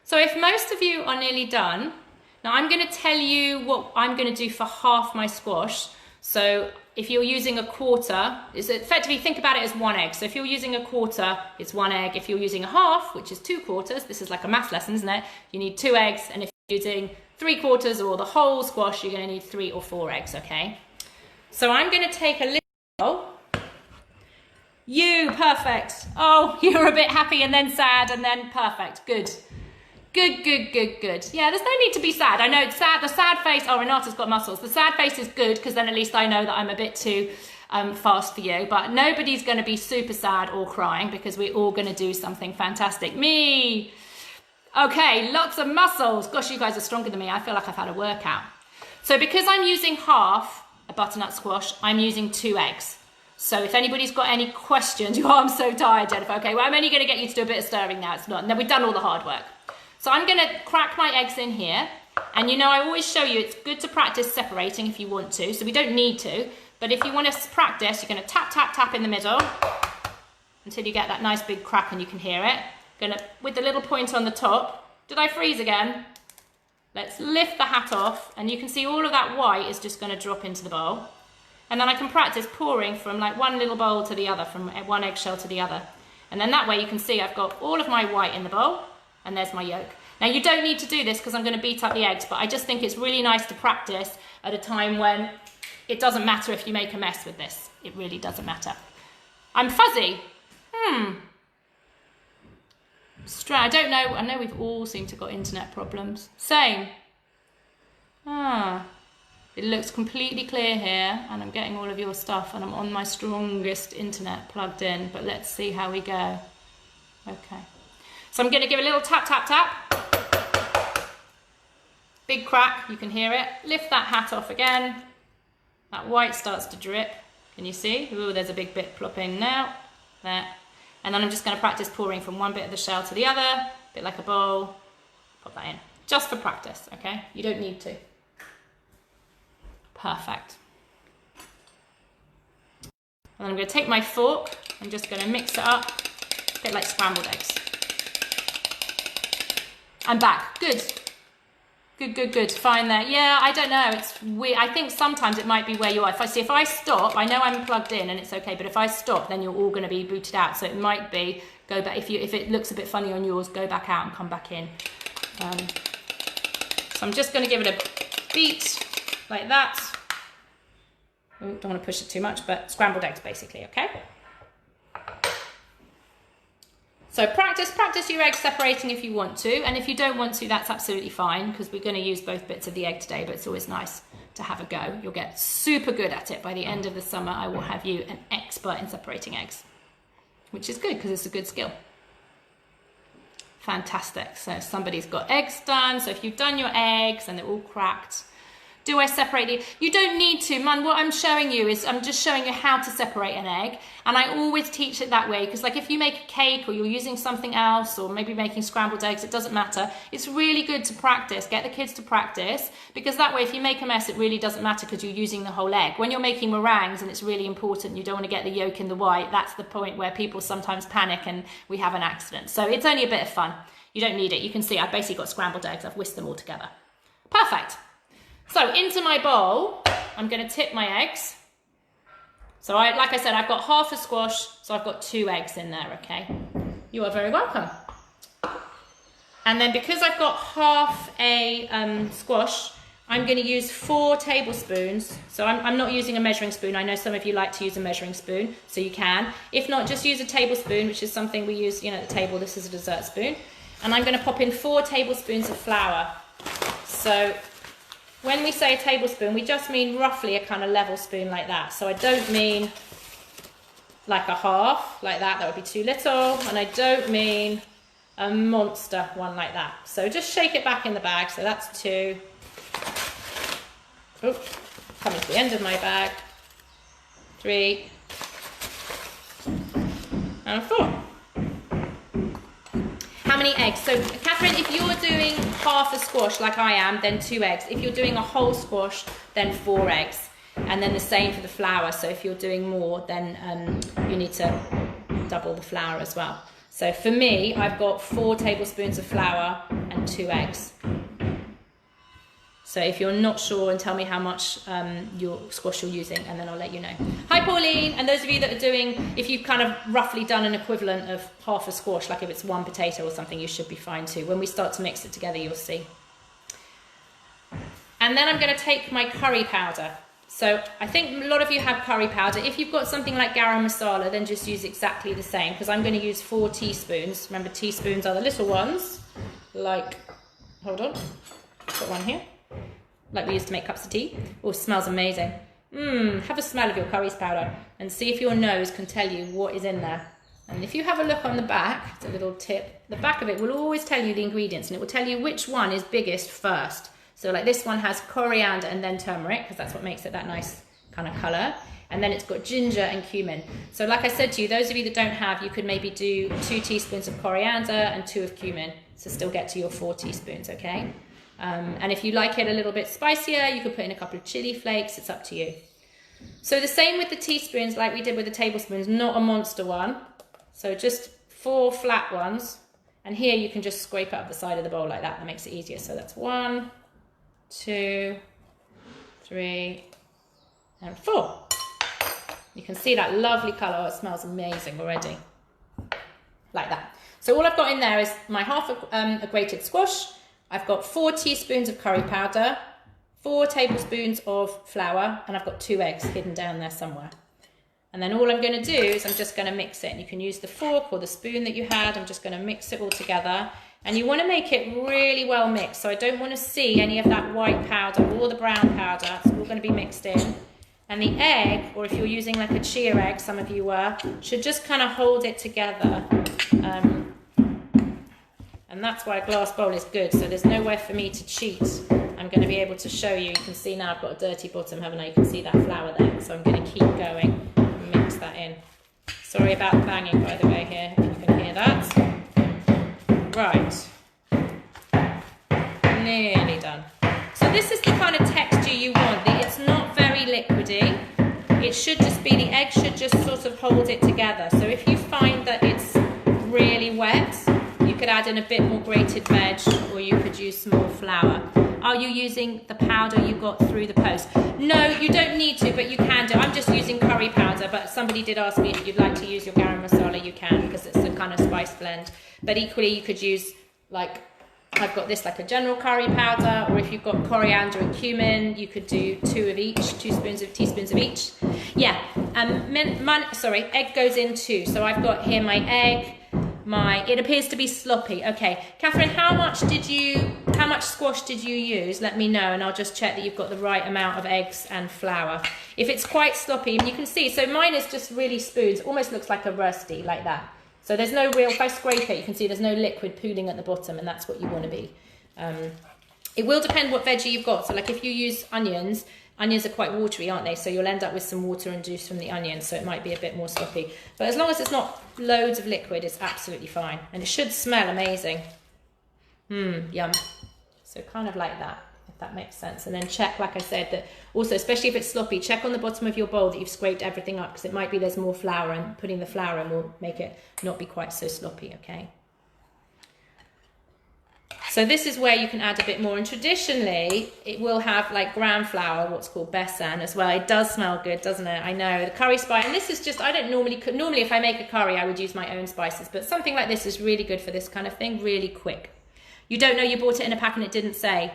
So if most of you are nearly done, now I'm going to tell you what I'm going to do for half my squash. So if you're using a quarter, is effectively think about it as one egg. So if you're using a quarter, it's one egg. If you're using a half, which is 2 quarters, this is like a math lesson, isn't it? You need 2 eggs. And if you're using 3 quarters or the whole squash, you're going to need 3 or 4 eggs, okay? So I'm going to take a little bowl. You, perfect. Oh, you're a bit happy and then sad and then perfect. Good. Good, good, good, good. Yeah, there's no need to be sad. I know it's sad. The sad face, oh, Renata's got muscles. The sad face is good because then at least I know that I'm a bit too fast for you. But nobody's going to be super sad or crying because we're all going to do something fantastic. Me. Okay, lots of muscles. Gosh, you guys are stronger than me. I feel like I've had a workout. So because I'm using half a butternut squash, I'm using 2 eggs. So if anybody's got any questions, oh, I'm so tired, Jennifer. Okay, well, I'm only going to get you to do a bit of stirring now. It's not. No, we've done all the hard work. So I'm going to crack my eggs in here. And you know, I always show you it's good to practice separating if you want to. So we don't need to. But if you want to practice, you're going to tap, tap, tap in the middle until you get that nice big crack and you can hear it. Going to, with the little point on the top. Did I freeze again? Let's lift the hat off. And you can see all of that white is just going to drop into the bowl. And then I can practice pouring from like one little bowl to the other, from one eggshell to the other. And then that way you can see I've got all of my white in the bowl. And there's my yolk. Now you don't need to do this because I'm going to beat up the eggs, but I just think it's really nice to practice at a time when it doesn't matter if you make a mess with this. It really doesn't matter. I'm fuzzy. I don't know. I know we've all seemed to got internet problems. Same. It looks completely clear here and I'm getting all of your stuff and I'm on my strongest internet plugged in, but let's see how we go. Okay. So I'm going to give a little tap, tap, tap. Big crack, you can hear it. Lift that hat off again. That white starts to drip. Can you see? Ooh, there's a big bit plopping now. There. And then I'm just going to practice pouring from one bit of the shell to the other, a bit like a bowl. Pop that in. Just for practice, okay? You don't need to. Perfect. And I'm going to take my fork. I'm just going to mix it up, a bit like scrambled eggs. I'm back. Good. Good. Fine there. Yeah, I don't know. It's weird. I think sometimes it might be where you are. If I stop, I know I'm plugged in and it's okay, but if I stop, then you're all going to be booted out. So it might be, go back. If it looks a bit funny on yours, go back out and come back in. So I'm just going to give it a beat like that. Oh, don't want to push it too much, but scrambled eggs basically, okay? So practice your eggs separating if you want to, and if you don't want to, that's absolutely fine, because we're going to use both bits of the egg today, but it's always nice to have a go. You'll get super good at it. By the end of the summer, I will have you an expert in separating eggs, which is good because it's a good skill. Fantastic. So somebody's got eggs done. So if you've done your eggs and they're all cracked, do I separate it? You don't need to, man. What I'm showing you is I'm just showing you how to separate an egg. And I always teach it that way, because like if you make a cake or you're using something else or maybe making scrambled eggs, it doesn't matter. It's really good to practice, get the kids to practice, because that way if you make a mess, it really doesn't matter because you're using the whole egg. When you're making meringues and it's really important, you don't want to get the yolk in the white, that's the point where people sometimes panic and we have an accident. So it's only a bit of fun. You don't need it. You can see I've basically got scrambled eggs. I've whisked them all together. Perfect. So into my bowl, I'm going to tip my eggs. So like I said, I've got half a squash, so I've got 2 eggs in there, okay? You are very welcome. And then because I've got half a squash, I'm going to use 4 tablespoons. So I'm not using a measuring spoon. I know some of you like to use a measuring spoon, so you can. If not, just use a tablespoon, which is something we use, you know, at the table. This is a dessert spoon. And I'm going to pop in 4 tablespoons of flour. So when we say a tablespoon, we just mean roughly a kind of level spoon like that. So I don't mean like a half, like that. That would be too little. And I don't mean a monster one like that. So just shake it back in the bag. So that's 2. Oh, coming to the end of my bag. 3. And 4. How many eggs? So Catherine, if you're doing half a squash like I am, then 2 eggs. If you're doing a whole squash, then 4 eggs. And then the same for the flour. So if you're doing more, then you need to double the flour as well. So for me, I've got 4 tablespoons of flour and 2 eggs. So if you're not sure, and tell me how much your squash you're using, and then I'll let you know. Hi Pauline, and those of you that are doing, if you've kind of roughly done an equivalent of half a squash, like if it's 1 potato or something, you should be fine too. When we start to mix it together, you'll see. And then I'm going to take my curry powder. So I think a lot of you have curry powder. If you've got something like garam masala, then just use exactly the same, because I'm going to use 4 teaspoons. Remember, teaspoons are the little ones, like, hold on, got one here. Like we used to make cups of tea. Oh, smells amazing. Have a smell of your curry powder and see if your nose can tell you what is in there. And if you have a look on the back, it's a little tip, the back of it will always tell you the ingredients, and it will tell you which one is biggest first. So like this one has coriander and then turmeric, because that's what makes it that nice kind of colour. And then it's got ginger and cumin. So like I said to you, those of you that don't have, you could maybe do 2 teaspoons of coriander and 2 of cumin, to still get to your 4 teaspoons, okay? And if you like it a little bit spicier, you could put in a couple of chili flakes. It's up to you. So the same with the teaspoons, like we did with the tablespoons, not a monster one. So just 4 flat ones. And here you can just scrape up the side of the bowl like that. That makes it easier. So that's 1, 2, 3, and 4. You can see that lovely colour. Oh, it smells amazing already. Like that. So all I've got in there is my half a grated squash. I've got 4 teaspoons of curry powder, 4 tablespoons of flour, and I've got 2 eggs hidden down there somewhere. And then all I'm going to do is I'm just going to mix it. And you can use the fork or the spoon that you had. I'm just going to mix it all together. And you want to make it really well mixed. So I don't want to see any of that white powder or the brown powder. It's all going to be mixed in. And the egg, or if you're using like a chia egg, some of you were, should just kind of hold it together. And that's why a glass bowl is good. So there's nowhere for me to cheat. I'm going to be able to show you. You can see now I've got a dirty bottom, haven't I? You can see that flour there. So I'm going to keep going and mix that in. Sorry about banging, by the way, here, if you can hear that. Right. Nearly done. So this is the kind of texture you want. It's not very liquidy. It should just be, the egg should just sort of hold it together. So if you find that it's really wet, you could add in a bit more grated veg, or you could use some more flour. Are you using the powder you got through the post? No, you don't need to, but you can do. I'm just using curry powder, but somebody did ask me if you'd like to use your garam masala, you can, because it's a kind of spice blend. But equally, you could use, like, I've got this like a general curry powder, or if you've got coriander and cumin, you could do 2 of each, teaspoons of each. Yeah, egg goes in too. So I've got here my egg, it appears to be sloppy. Okay, Catherine, how much squash did you use? Let me know, and I'll just check that you've got the right amount of eggs and flour. If it's quite sloppy, and you can see, so mine is just really spoons, almost looks like a rusty, like that. So there's no real, if I scrape it, you can see there's no liquid pooling at the bottom, and that's what you want to be. It will depend what veggie you've got. So like if you use onions are quite watery, aren't they? So you'll end up with some water and juice from the onions, so it might be a bit more sloppy. But as long as it's not loads of liquid, it's absolutely fine. And it should smell amazing. Yum. So kind of like that, if that makes sense. And then check, like I said, that also, especially if it's sloppy, check on the bottom of your bowl that you've scraped everything up, because it might be there's more flour, and putting the flour in will make it not be quite so sloppy, okay? So this is where you can add a bit more, and traditionally it will have like gram flour, what's called besan as well. It does smell good, doesn't it? I know, the curry spice, and this is just, I don't normally if I make a curry I would use my own spices, but something like this is really good for this kind of thing, really quick. You don't know you bought it in a pack and it didn't say.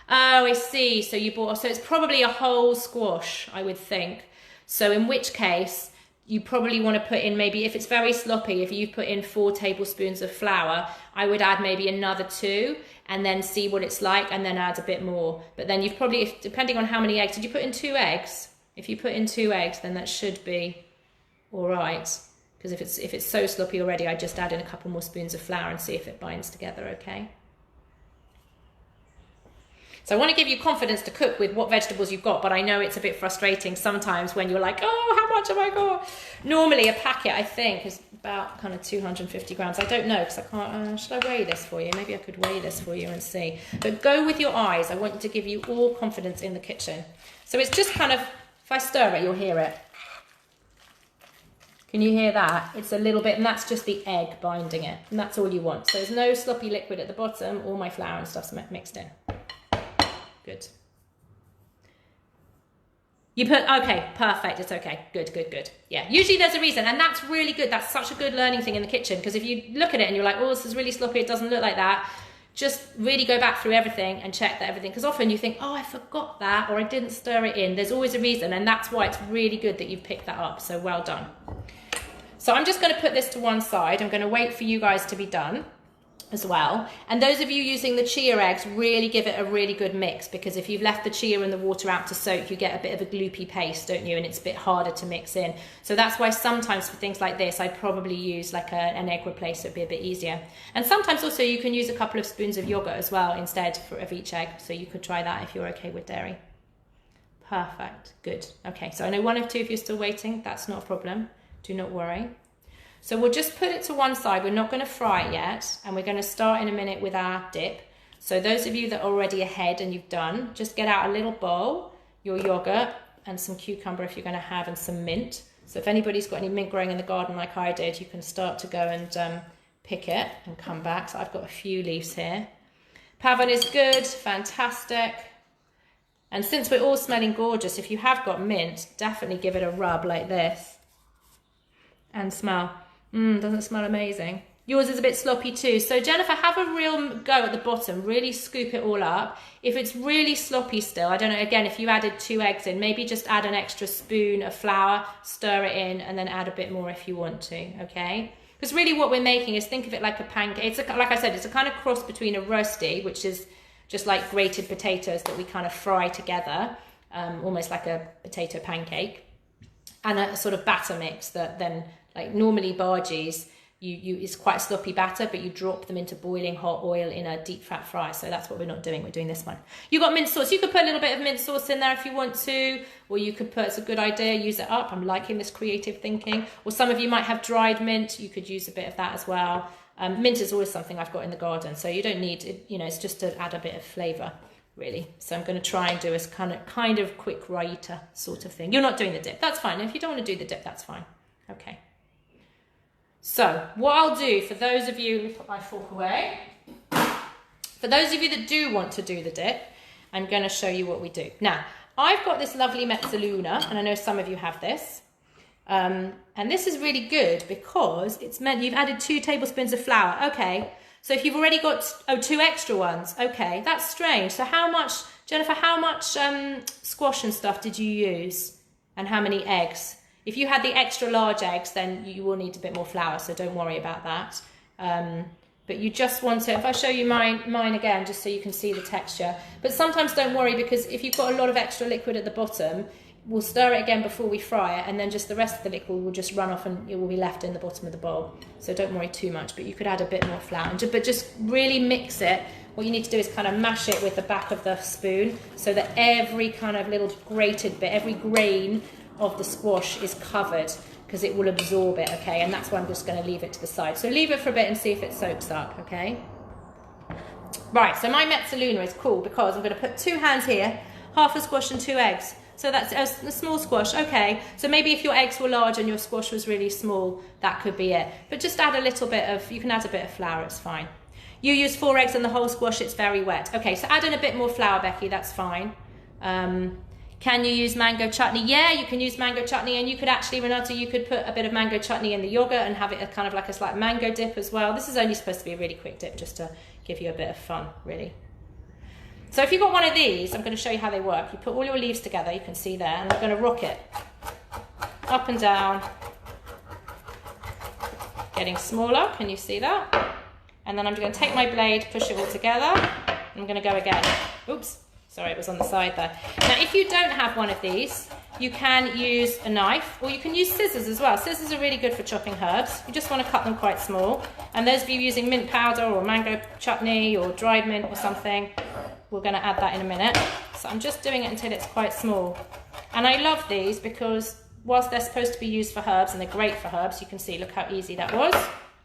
Oh, I see, so it's probably a whole squash, I would think. So in which case, you probably want to put in, maybe if it's very sloppy, if you put in 4 tablespoons of flour, I would add maybe another 2 and then see what it's like, and then add a bit more. But then you've probably, depending on how many eggs, did you put in 2 eggs? If you put in 2 eggs, then that should be all right. Because if it's so sloppy already, I just add in a couple more spoons of flour and see if it binds together, okay? So I want to give you confidence to cook with what vegetables you've got, but I know it's a bit frustrating sometimes when you're like, oh, how much have I got? Normally a packet, I think, is about kind of 250 grams. I don't know, because I can't, should I weigh this for you? Maybe I could weigh this for you and see. But go with your eyes. I want you to give you all confidence in the kitchen. So it's just kind of, if I stir it, you'll hear it. Can you hear that? It's a little bit, and that's just the egg binding it. And that's all you want. So there's no sloppy liquid at the bottom. All my flour and stuff's mixed in. Good. You put, okay, perfect, it's okay. Good, good, good. Yeah, usually there's a reason, and that's really good. That's such a good learning thing in the kitchen, because if you look at it and you're like, oh, this is really sloppy, it doesn't look like that, just really go back through everything and check that everything, because often you think, oh, I forgot that, or I didn't stir it in. There's always a reason, and that's why it's really good that you've picked that up, so well done. So I'm just going to put this to one side. I'm going to wait for you guys to be done as well. And those of you using the chia eggs, really give it a really good mix, because if you've left the chia and the water out to soak, you get a bit of a gloopy paste, don't you? And it's a bit harder to mix in. So that's why sometimes for things like this, I'd probably use like an egg replacer. It'd be a bit easier. And sometimes also you can use a couple of spoons of yogurt as well instead of each egg. So you could try that if you're okay with dairy. Perfect, good. Okay, so I know 1 of 2 if you're still waiting, that's not a problem. Do not worry. So we'll just put it to one side. We're not going to fry it yet, and we're going to start in a minute with our dip. So those of you that are already ahead and you've done, just get out a little bowl, your yogurt and some cucumber if you're going to have, and some mint. So if anybody's got any mint growing in the garden like I did, you can start to go and pick it and come back. So I've got a few leaves here. Pavan is good, fantastic. And since we're all smelling gorgeous, if you have got mint, definitely give it a rub like this and smell. Doesn't it smell amazing? Yours is a bit sloppy too. So Jennifer, have a real go at the bottom. Really scoop it all up. If it's really sloppy still, I don't know, again, if you added 2 eggs in, maybe just add an extra spoon of flour, stir it in, and then add a bit more if you want to, okay? Because really what we're making is, think of it like a pancake. It's like I said, it's a kind of cross between a rosti, which is just like grated potatoes that we kind of fry together, almost like a potato pancake, and a sort of batter mix that then, like normally bhajis, it's quite a sloppy batter, but you drop them into boiling hot oil in a deep fat fry. So that's what we're not doing. We're doing this one. You got mint sauce. You could put a little bit of mint sauce in there if you want to, or you could put, it's a good idea, use it up. I'm liking this creative thinking. Or some of you might have dried mint. You could use a bit of that as well. Mint is always something I've got in the garden, so you don't need it, it's just to add a bit of flavour, really. So I'm going to try and do a kind of quick raita sort of thing. You're not doing the dip, that's fine. If you don't want to do the dip, that's fine. Okay. So what I'll do for those of you, let me put my fork away. For those of you that do want to do the dip, I'm going to show you what we do. Now, I've got this lovely mezzaluna, and I know some of you have this. And this is really good because it's meant you've added 2 tablespoons of flour. Okay, so if you've already got 2 extra ones, okay, that's strange. So how much, Jennifer, how much squash and stuff did you use? And how many eggs? If you had the extra large eggs, then you will need a bit more flour, so don't worry about that. But you just want to, if I show you mine again, just so you can see the texture. But sometimes don't worry, because if you've got a lot of extra liquid at the bottom, we'll stir it again before we fry it, and then just the rest of the liquid will just run off and it will be left in the bottom of the bowl. So don't worry too much, but you could add a bit more flour. But just really mix it. What you need to do is kind of mash it with the back of the spoon so that every kind of little grated bit, every grain of the squash is covered, because it will absorb it, okay? And that's why I'm just going to leave it to the side. So leave it for a bit and see if it soaks up, okay? Right, so my mezzaluna is cool because I'm going to put 2 hands here, half a squash and 2 eggs. So that's a small squash, okay. So maybe if your eggs were large and your squash was really small, that could be it. But just add a little bit of, you can add a bit of flour, it's fine. You use 4 eggs and the whole squash, it's very wet. Okay, so add in a bit more flour, Becky, that's fine. Can you use mango chutney? Yeah, you can use mango chutney, and you could actually, Renata, you could put a bit of mango chutney in the yogurt and have it kind of like a slight mango dip as well. This is only supposed to be a really quick dip, just to give you a bit of fun, really. So if you've got one of these, I'm going to show you how they work. You put all your leaves together, you can see there, and I'm going to rock it up and down, getting smaller, can you see that? And then I'm going to take my blade, push it all together, and I'm going to go again. Oops. Sorry, it was on the side there. Now, if you don't have one of these, you can use a knife, or you can use scissors as well. Scissors are really good for chopping herbs. You just want to cut them quite small. And those of you using mint powder or mango chutney or dried mint or something, we're going to add that in a minute. So I'm just doing it until it's quite small. And I love these because whilst they're supposed to be used for herbs, and they're great for herbs, you can see, look how easy that was.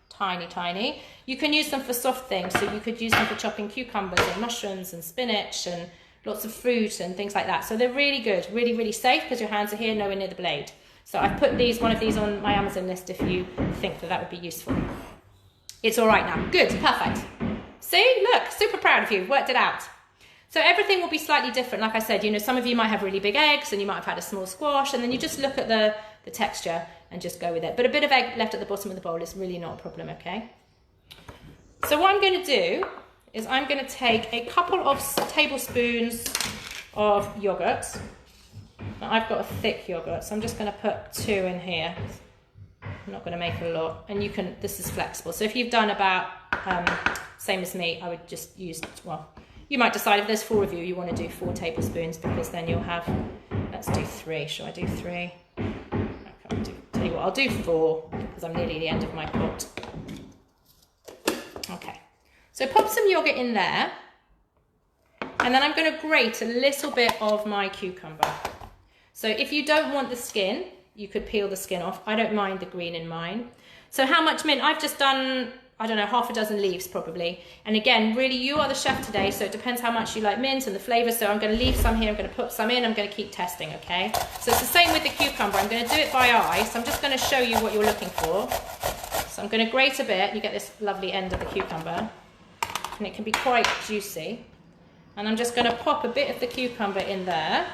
Tiny, tiny. You can use them for soft things. So you could use them for chopping cucumbers and mushrooms and spinach and lots of fruit and things like that. So they're really good, really, really safe, because your hands are here, nowhere near the blade. So I've put one of these on my Amazon list if you think that would be useful. It's all right now. Good, perfect. See, look, super proud of you, worked it out. So everything will be slightly different. Like I said, you know, some of you might have really big eggs and you might have had a small squash, and then you just look at the texture and just go with it. But a bit of egg left at the bottom of the bowl is really not a problem, okay? So what I'm going to do is I'm going to take a couple of tablespoons of yogurt. Now, I've got a thick yogurt, so I'm just going to put 2 in here. I'm not going to make a lot, and you can, this is flexible. So if you've done about, same as me, I would just use, well, you might decide if there's 4 of you, you want to do 4 tablespoons, because then you'll have, let's do 3. Shall I do 3? Tell you what, I'll do 4, because I'm nearly the end of my pot. Okay. So pop some yogurt in there, and then I'm going to grate a little bit of my cucumber. So if you don't want the skin, you could peel the skin off. I don't mind the green in mine. So how much mint? I've just done, I don't know, half a dozen leaves probably. And again, really, you are the chef today, so it depends how much you like mint and the flavour. So I'm going to leave some here, I'm going to put some in, I'm going to keep testing, okay? So it's the same with the cucumber. I'm going to do it by eye, so I'm just going to show you what you're looking for. So I'm going to grate a bit, you get this lovely end of the cucumber. And it can be quite juicy. And I'm just going to pop a bit of the cucumber in there.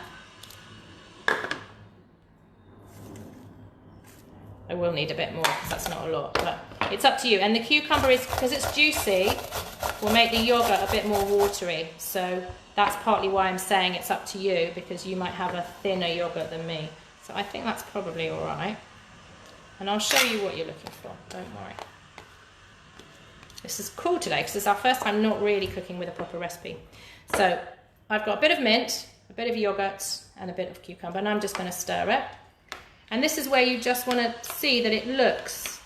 I will need a bit more because that's not a lot, but it's up to you. And the cucumber is, because it's juicy, will make the yogurt a bit more watery. So that's partly why I'm saying it's up to you, because you might have a thinner yogurt than me. So I think that's probably all right. And I'll show you what you're looking for, don't worry. This is cool today because it's our first time not really cooking with a proper recipe. So I've got a bit of mint, a bit of yogurt, and a bit of cucumber, and I'm just going to stir it. And this is where you just want to see that it looks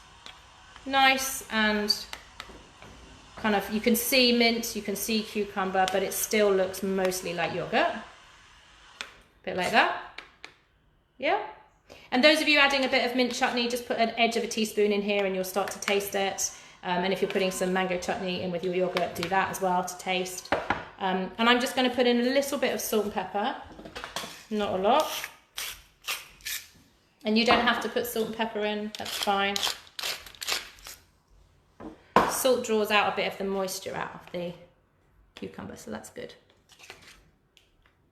nice and kind of, you can see mint, you can see cucumber, but it still looks mostly like yogurt. A bit like that. Yeah? And those of you adding a bit of mint chutney, just put an edge of a teaspoon in here and you'll start to taste it. And if you're putting some mango chutney in with your yogurt, do that as well to taste. And I'm just going to put in a little bit of salt and pepper, not a lot. And you don't have to put salt and pepper in, that's fine. salt draws out a bit of the moisture out of the cucumber, so that's good.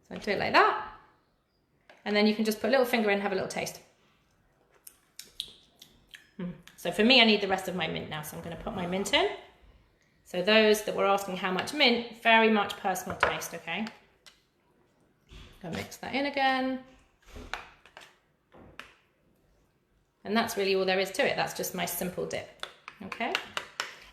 So do it like that. And then you can just put a little finger in and have a little taste. So for me, I need the rest of my mint now, so I'm going to put my mint in. So those that were asking how much mint, very much personal taste, okay? Gonna mix that in again. And that's really all there is to it. That's just my simple dip, okay?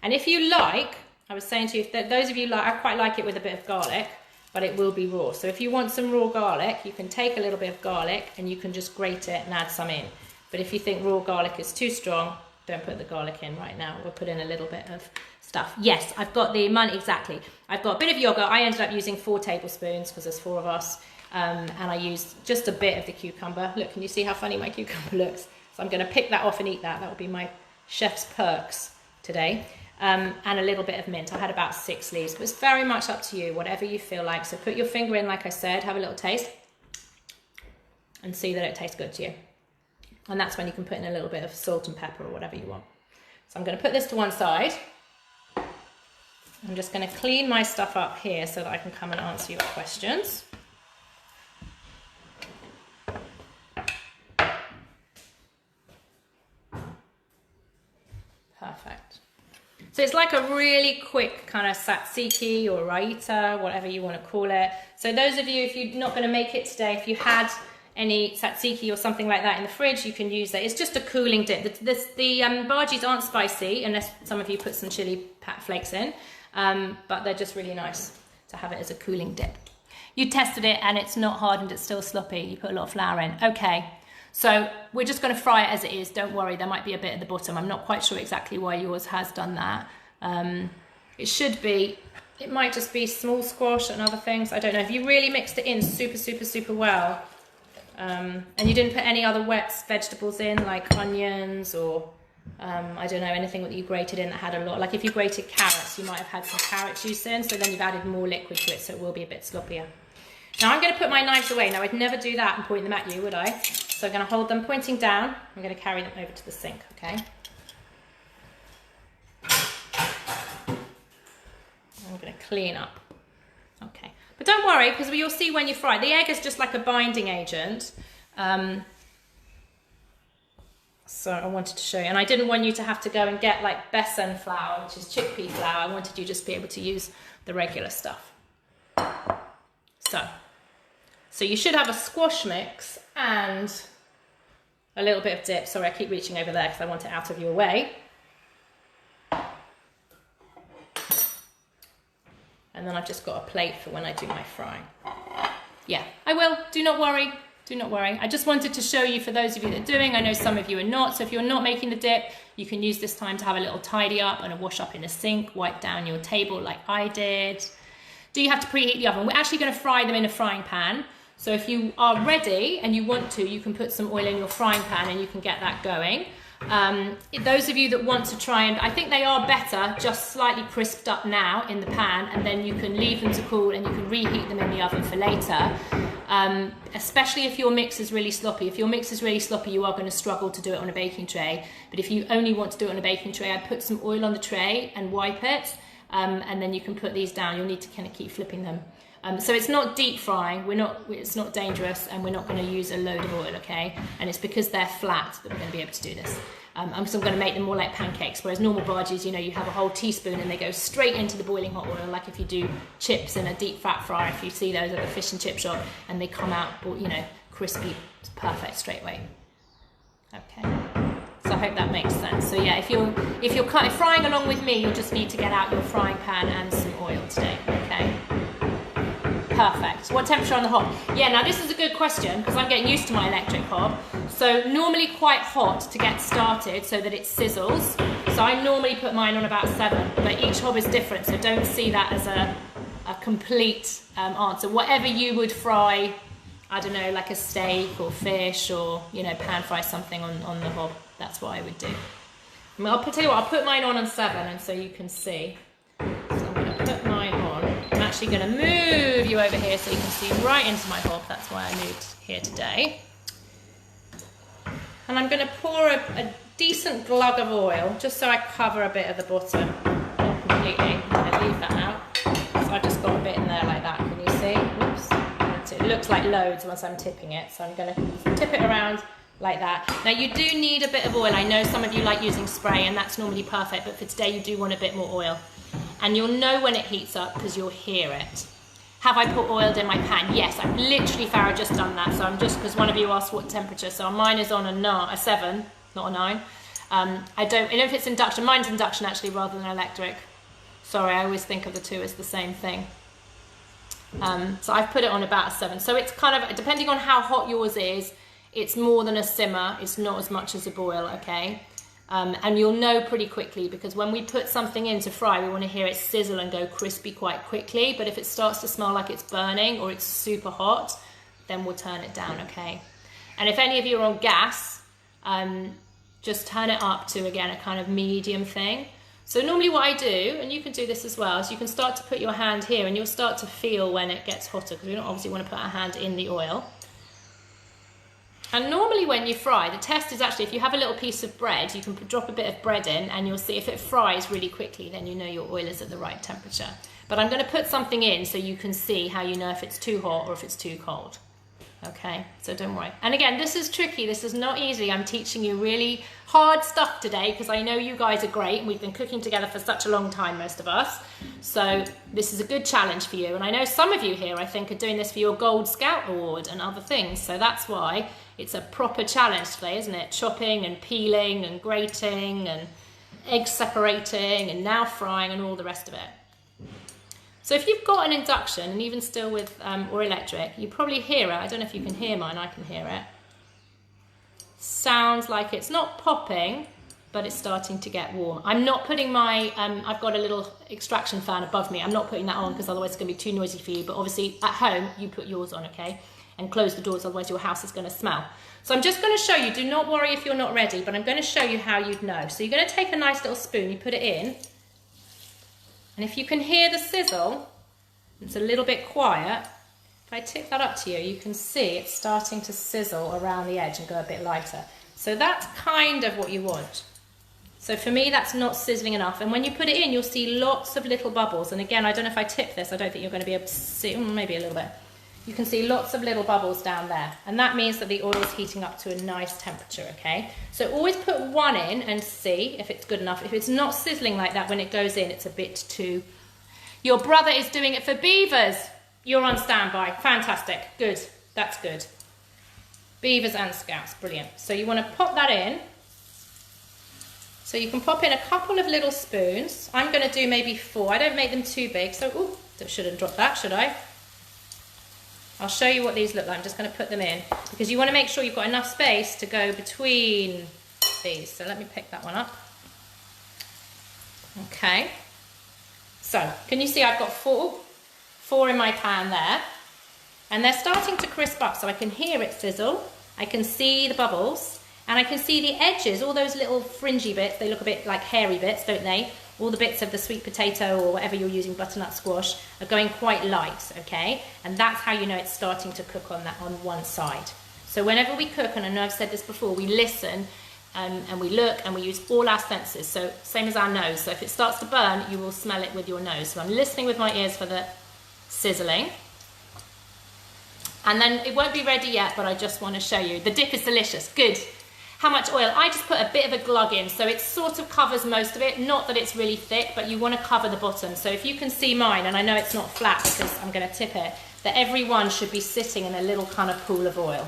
And if you like, I was saying to you, that those of you like, I quite like it with a bit of garlic, but it will be raw. So if you want some raw garlic, you can take a little bit of garlic and you can just grate it and add some in. But if you think raw garlic is too strong, don't put the garlic in right now. We'll put in a little bit of stuff. Yes, I've got the money, exactly. I've got a bit of yogurt. I ended up using 4 tablespoons because there's 4 of us. And I used just a bit of the cucumber. Look, can you see how funny my cucumber looks? So I'm going to pick that off and eat that. That will be my chef's perks today. And a little bit of mint. I had about 6 leaves, but it's very much up to you, whatever you feel like. So put your finger in, like I said, have a little taste and see that it tastes good to you. And that's when you can put in a little bit of salt and pepper or whatever you want. So I'm going to put this to one side. I'm just going to clean my stuff up here so that I can come and answer your questions. Perfect. So it's like a really quick kind of tzatziki or raita, whatever you want to call it. So those of you, if you're not going to make it today, if you had any tzatziki or something like that in the fridge, you can use that. It's just a cooling dip. The bhajis aren't spicy unless some of you put some chili flakes in, but they're just really nice to have it as a cooling dip. You tested it and it's not hardened, it's still sloppy. You put a lot of flour in. Okay, so we're just going to fry it as it is. Don't worry, there might be a bit at the bottom. I'm not quite sure exactly why yours has done that. It should be, it might just be small squash and other things. I don't know. If you really mixed it in super well, and you didn't put any other wet vegetables in, like onions or, I don't know, anything that you grated in that had a lot. Like if you grated carrots, you might have had some carrot juice in, so then you've added more liquid to it, so it will be a bit sloppier. Now I'm going to put my knives away. Now I'd never do that and point them at you, would I? So I'm going to hold them pointing down. I'm going to carry them over to the sink, okay? I'm going to clean up. Okay. But don't worry, because you'll see when you fry. The egg is just like a binding agent. So I wanted to show you. And I didn't want you to have to go and get like besan flour, which is chickpea flour. I wanted you just to be able to use the regular stuff. So you should have a squash mix and a little bit of dip. Sorry, I keep reaching over there because I want it out of your way. And then I've just got a plate for when I do my frying. Yeah, I will. Do not worry. Do not worry. I just wanted to show you for those of you that are doing. I know some of you are not. So if you're not making the dip, you can use this time to have a little tidy up and a wash up in the sink. Wipe down your table like I did. Do you have to preheat the oven? We're actually going to fry them in a frying pan. So if you are ready and you want to, you can put some oil in your frying pan and you can get that going. Those of you that want to try and, I think they are better, just slightly crisped up now in the pan, and then you can leave them to cool and you can reheat them in the oven for later. Especially if your mix is really sloppy. If your mix is really sloppy, you are going to struggle to do it on a baking tray. But if you only want to do it on a baking tray, I'd put some oil on the tray and wipe it. And then you can put these down. You'll need to kind of keep flipping them. So it's not deep frying. It's not dangerous, and we're not going to use a load of oil, okay? And it's because they're flat that we're going to be able to do this. So I'm going to make them more like pancakes, whereas normal bhajis, you know, you have a whole teaspoon and they go straight into the boiling hot oil, like if you do chips in a deep fat fryer, if you see those at the fish and chip shop, and they come out, you know, crispy, perfect straight away. Okay. So I hope that makes sense. So yeah, if you're frying along with me, you'll just need to get out your frying pan and some oil today, okay? Perfect. What temperature on the hob? Yeah, now this is a good question because I'm getting used to my electric hob. So normally quite hot to get started so that it sizzles. So I normally put mine on about 7, but each hob is different, so don't see that as a complete answer. Whatever you would fry, I don't know, like a steak or fish, or, you know, pan fry something on the hob. That's what I would do. I mean, I'll tell you what, I'll put mine on 7, and so you can see. So I'm going to put mine on. I'm actually going to move you over here so you can see right into my hob. That's why I moved here today. And I'm going to pour a decent glug of oil, just so I cover a bit of the bottom. completely. I'm going to leave that out. So I've just got a bit in there like that. Can you see? Oops. It looks like loads once I'm tipping it. So I'm going to tip it around like that. Now you do need a bit of oil. I know some of you like using spray and that's normally perfect, but for today you do want a bit more oil. And you'll know when it heats up because you'll hear it. Have I put oil in my pan? Yes, I've literally, Farah, just done that. So I'm just, because one of you asked what temperature. So mine is on a 7, not a 9. I don't know if it's induction. Mine's induction actually rather than electric. Sorry, I always think of the two as the same thing. So I've put it on about a 7. So it's kind of, depending on how hot yours is, it's more than a simmer. It's not as much as a boil, okay? And you'll know pretty quickly because when we put something in to fry, we want to hear it sizzle and go crispy quite quickly. But if it starts to smell like it's burning or it's super hot, then we'll turn it down, okay? And if any of you are on gas, just turn it up to, again, a kind of medium thing. So normally what I do, and you can do this as well, is you can start to put your hand here and you'll start to feel when it gets hotter because we don't obviously want to put our hand in the oil. And normally when you fry, the test is actually if you have a little piece of bread, you can drop a bit of bread in and you'll see if it fries really quickly, then you know your oil is at the right temperature. But I'm going to put something in so you can see how you know if it's too hot or if it's too cold. Okay, so don't worry. And again, this is tricky. This is not easy. I'm teaching you really hard stuff today because I know you guys are great and we've been cooking together for such a long time, most of us. So this is a good challenge for you. And I know some of you here, I think, are doing this for your Gold Scout Award and other things. So that's why it's a proper challenge today, isn't it? Chopping and peeling and grating and egg separating and now frying and all the rest of it. So if you've got an induction, and even still with, or electric, you probably hear it. I don't know if you can hear mine, I can hear it. Sounds like it's not popping, but it's starting to get warm. I'm not putting my, I've got a little extraction fan above me. I'm not putting that on because otherwise it's gonna be too noisy for you. But obviously at home, you put yours on, okay? And close the doors, otherwise your house is gonna smell. So I'm just gonna show you, do not worry if you're not ready, but I'm gonna show you how you'd know. So you're gonna take a nice little spoon, you put it in, and if you can hear the sizzle, it's a little bit quiet. If I tip that up to you, you can see it's starting to sizzle around the edge and go a bit lighter. So that's kind of what you want. So for me, that's not sizzling enough. And when you put it in, you'll see lots of little bubbles. And again, I don't know if I tip this, I don't think you're going to be able to see, maybe a little bit. You can see lots of little bubbles down there. And that means that the oil is heating up to a nice temperature, okay? So always put one in and see if it's good enough. If it's not sizzling like that when it goes in, it's a bit too... Your brother is doing it for beavers. You're on standby. Fantastic. Good. That's good. Beavers and scouts. Brilliant. So you want to pop that in. So you can pop in a couple of little spoons. I'm going to do maybe 4. I don't make them too big. So, ooh, shouldn't drop that, should I? I'll show you what these look like. I'm just going to put them in because you want to make sure you've got enough space to go between these. So let me pick that one up. Okay. So can you see I've got four in my pan there, and they're starting to crisp up, so I can hear it sizzle. I can see the bubbles, and I can see the edges, all those little fringy bits. They look a bit like hairy bits, don't they? All the bits of the sweet potato or whatever you're using, butternut squash, are going quite light, okay? And that's how you know it's starting to cook on one side. So whenever we cook, and I know I've said this before, we listen and we look and we use all our senses. So same as our nose. So if it starts to burn, you will smell it with your nose. So I'm listening with my ears for the sizzling. And then it won't be ready yet, but I just want to show you. The dip is delicious. Good. How much oil? I just put a bit of a glug in, so it sort of covers most of it. Not that it's really thick, but you want to cover the bottom. So if you can see mine, and I know it's not flat because I'm going to tip it, that every one should be sitting in a little kind of pool of oil.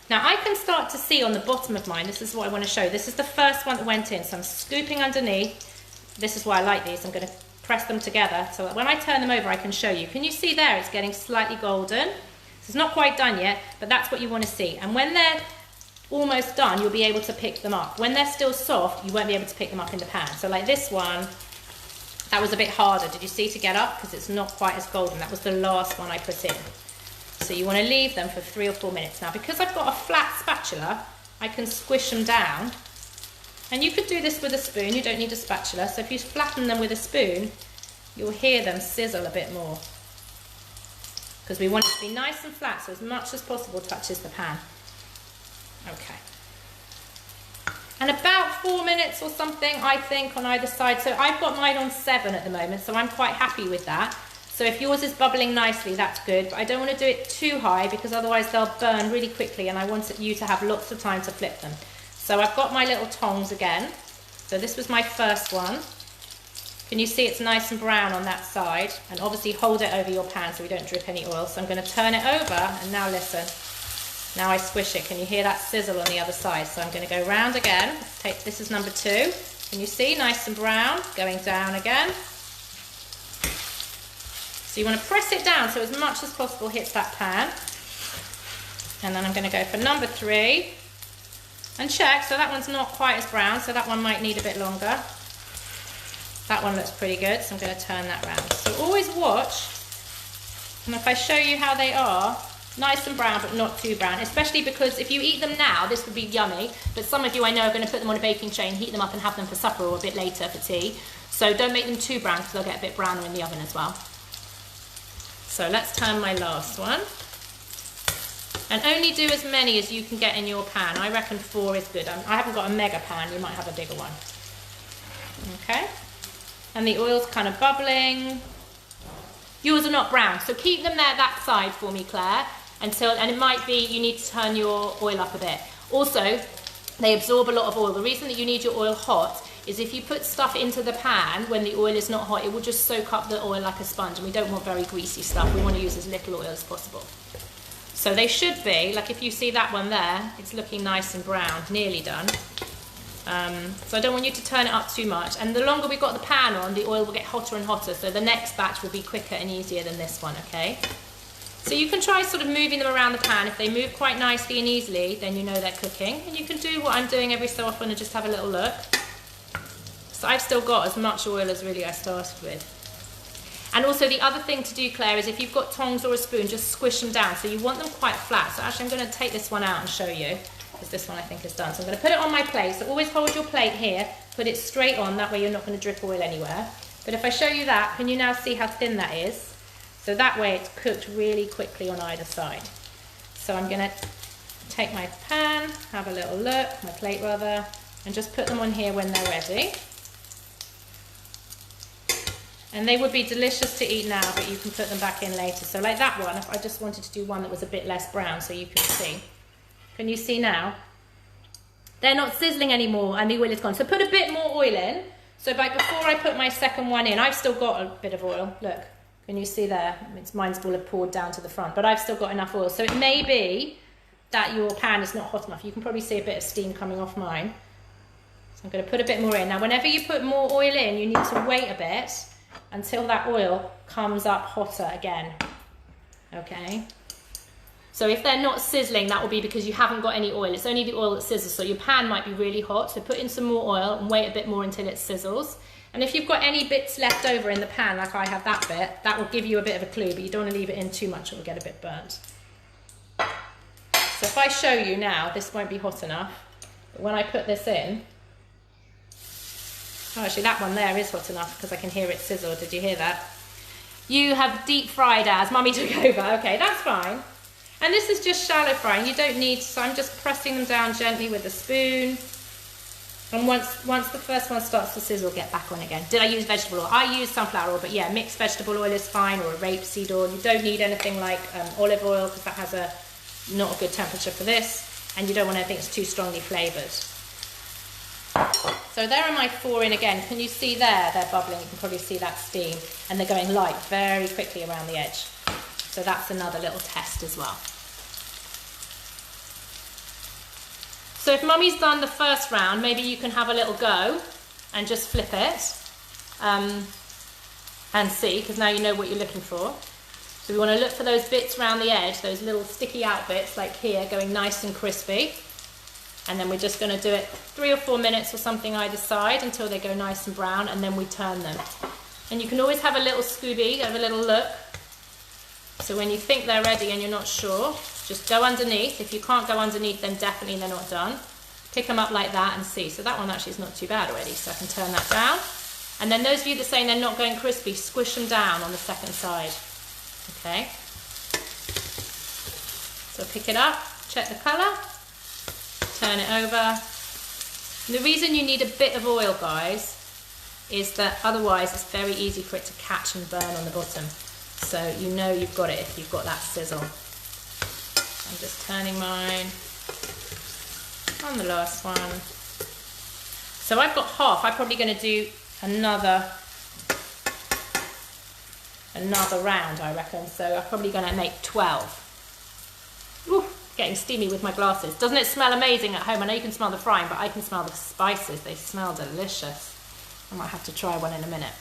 Now I can start to see on the bottom of mine, this is what I want to show. This is the first one that went in, so I'm scooping underneath. This is why I like these. I'm going to press them together so that when I turn them over I can show you. Can you see there it's getting slightly golden? It's not quite done yet, but that's what you want to see. And when they're almost done, you'll be able to pick them up. When they're still soft, you won't be able to pick them up in the pan. So like this one, that was a bit harder, did you see, to get up? Because it's not quite as golden. That was the last one I put in. So you want to leave them for 3 or 4 minutes. Now, because I've got a flat spatula, I can squish them down. And you could do this with a spoon, you don't need a spatula. So if you flatten them with a spoon, you'll hear them sizzle a bit more. Because we want it to be nice and flat, so as much as possible touches the pan. Okay. And about 4 minutes or something, I think, on either side. So I've got mine on 7 at the moment, so I'm quite happy with that. So if yours is bubbling nicely, that's good. But I don't want to do it too high because otherwise they'll burn really quickly and I want you to have lots of time to flip them. So I've got my little tongs again. So this was my first one. Can you see it's nice and brown on that side? And obviously hold it over your pan so we don't drip any oil. So I'm going to turn it over and now listen. Now I squish it. Can you hear that sizzle on the other side? So I'm going to go round again. This is number 2. Can you see? Nice and brown. Going down again. So you want to press it down so as much as possible hits that pan. And then I'm going to go for number 3. And check. So that one's not quite as brown. So that one might need a bit longer. That one looks pretty good. So I'm going to turn that round. So always watch. And if I show you how they are, nice and brown, but not too brown, especially because if you eat them now, this would be yummy, but some of you I know are going to put them on a baking tray and heat them up and have them for supper or a bit later for tea. So don't make them too brown because they'll get a bit browner in the oven as well. So let's turn my last one. And only do as many as you can get in your pan. I reckon 4 is good. I haven't got a mega pan, you might have a bigger one. Okay. And the oil's kind of bubbling. Yours are not brown, so keep them there that side for me, Claire. And it might be you need to turn your oil up a bit. Also, they absorb a lot of oil. The reason that you need your oil hot is if you put stuff into the pan when the oil is not hot, it will just soak up the oil like a sponge, and we don't want very greasy stuff. We want to use as little oil as possible. So they should be, like if you see that one there, it's looking nice and brown, nearly done. So I don't want you to turn it up too much. And the longer we've got the pan on, the oil will get hotter and hotter, so the next batch will be quicker and easier than this one, okay? So you can try sort of moving them around the pan. If they move quite nicely and easily, then you know they're cooking. And you can do what I'm doing every so often and just have a little look. So I've still got as much oil as really I started with. And also the other thing to do, Claire, is if you've got tongs or a spoon, just squish them down. So you want them quite flat. So actually I'm going to take this one out and show you, because this one I think is done. So I'm going to put it on my plate. So always hold your plate here, put it straight on, that way you're not going to drip oil anywhere. But if I show you that, can you now see how thin that is? So that way it's cooked really quickly on either side. So I'm going to take my pan, have a little look, my plate rather, and just put them on here when they're ready. And they would be delicious to eat now, but you can put them back in later. So like that one, if I just wanted to do one that was a bit less brown so you can see. Can you see now? They're not sizzling anymore and the oil is gone. So put a bit more oil in. So before I put my second one in, I've still got a bit of oil. Look. Can you see there? Mine's will have poured down to the front, but I've still got enough oil. So it may be that your pan is not hot enough. You can probably see a bit of steam coming off mine. So I'm going to put a bit more in. Now, whenever you put more oil in, you need to wait a bit until that oil comes up hotter again. Okay? So if they're not sizzling, that will be because you haven't got any oil. It's only the oil that sizzles, so your pan might be really hot. So put in some more oil and wait a bit more until it sizzles. And if you've got any bits left over in the pan, like I have that bit, that will give you a bit of a clue, but you don't want to leave it in too much, it will get a bit burnt. So if I show you now, this won't be hot enough, but when I put this in, oh, actually that one there is hot enough because I can hear it sizzle. Did you hear that? You have deep fried as Mummy took over. Okay, that's fine. And this is just shallow frying. You don't need, so I'm just pressing them down gently with a spoon. And once the first one starts to sizzle, get back on again. Did I use vegetable oil? I use sunflower oil, but yeah, mixed vegetable oil is fine, or a rapeseed oil. You don't need anything like olive oil because that has not a good temperature for this, and you don't want anything that's too strongly flavoured. So there are my 4 in again. Can you see there? They're bubbling. You can probably see that steam, and they're going light very quickly around the edge. So that's another little test as well. So if Mummy's done the first round, maybe you can have a little go and just flip it and see, because now you know what you're looking for. So we want to look for those bits around the edge, those little sticky out bits like here, going nice and crispy. And then we're just going to do it 3 or 4 minutes or something either side until they go nice and brown, and then we turn them. And you can always have a little Scooby, have a little look. So when you think they're ready and you're not sure, just go underneath. If you can't go underneath, then definitely they're not done. Pick them up like that and see. So that one actually is not too bad already, so I can turn that down. And then those of you that are saying they're not going crispy, squish them down on the second side. Okay. So pick it up, check the colour, turn it over, And the reason you need a bit of oil, guys, is that otherwise it's very easy for it to catch and burn on the bottom. So you know you've got it if you've got that sizzle. I'm just turning mine on the last one. So I've got half. I'm probably going to do another round, I reckon. So I'm probably going to make 12. Ooh, getting steamy with my glasses. Doesn't it smell amazing at home? I know you can smell the frying, but I can smell the spices. They smell delicious. I might have to try one in a minute.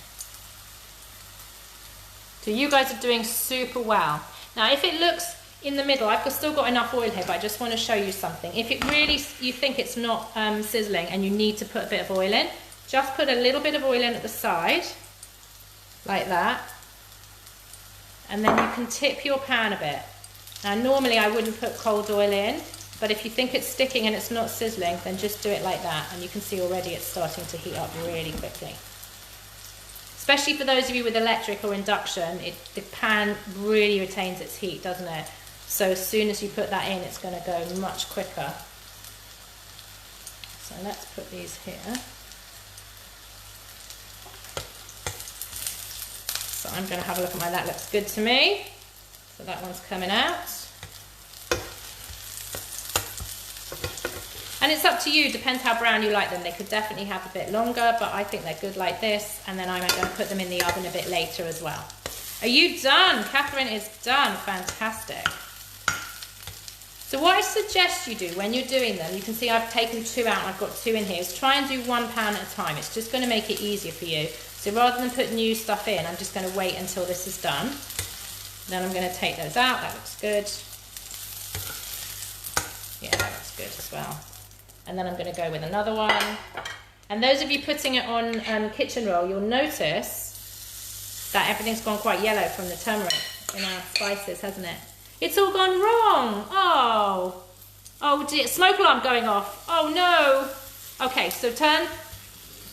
So you guys are doing super well. Now, if it looks in the middle, I've still got enough oil here, but I just want to show you something. If it really, you think it's not sizzling and you need to put a bit of oil in, just put a little bit of oil in at the side, like that. And then you can tip your pan a bit. Now, normally I wouldn't put cold oil in, but if you think it's sticking and it's not sizzling, then just do it like that. And you can see already it's starting to heat up really quickly. Especially for those of you with electric or induction, the pan really retains its heat, doesn't it? So as soon as you put that in, it's going to go much quicker. So let's put these here. So I'm going to have a look at mine. That looks good to me. So that one's coming out. And it's up to you, depends how brown you like them. They could definitely have a bit longer, but I think they're good like this. And then I'm going to put them in the oven a bit later as well. Are you done? Catherine is done. Fantastic. So what I suggest you do when you're doing them, you can see I've taken 2 out and I've got 2 in here, is try and do 1 pan at a time. It's just going to make it easier for you. So rather than put new stuff in, I'm just going to wait until this is done. Then I'm going to take those out. That looks good. Yeah, that looks good as well. And then I'm going to go with another one. And those of you putting it on kitchen roll, you'll notice that everything's gone quite yellow from the turmeric in our spices, hasn't it? It's all gone wrong. Oh. Oh dear, smoke alarm going off. Oh no. Okay, so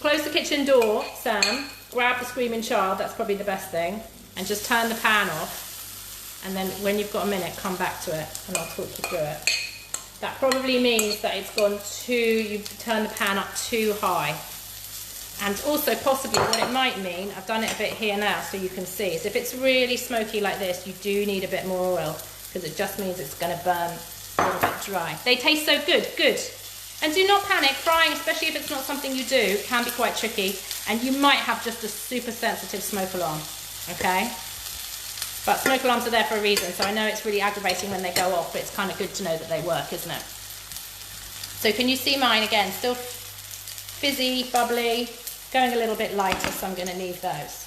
close the kitchen door, Sam. Grab the screaming child, that's probably the best thing. And just turn the pan off. And then when you've got a minute, come back to it and I'll talk you through it. That probably means that it's gone you've turned the pan up too high. And also possibly what it might mean, I've done it a bit here now so you can see, is if it's really smoky like this, you do need a bit more oil because it just means it's going to burn a little bit dry. They taste so good, good. And do not panic, frying, especially if it's not something you do, can be quite tricky. And you might have just a super sensitive smoke alarm, okay? But smoke alarms are there for a reason, so I know it's really aggravating when they go off, but it's kind of good to know that they work, isn't it? So can you see mine again? Still fizzy, bubbly, going a little bit lighter, so I'm going to leave those.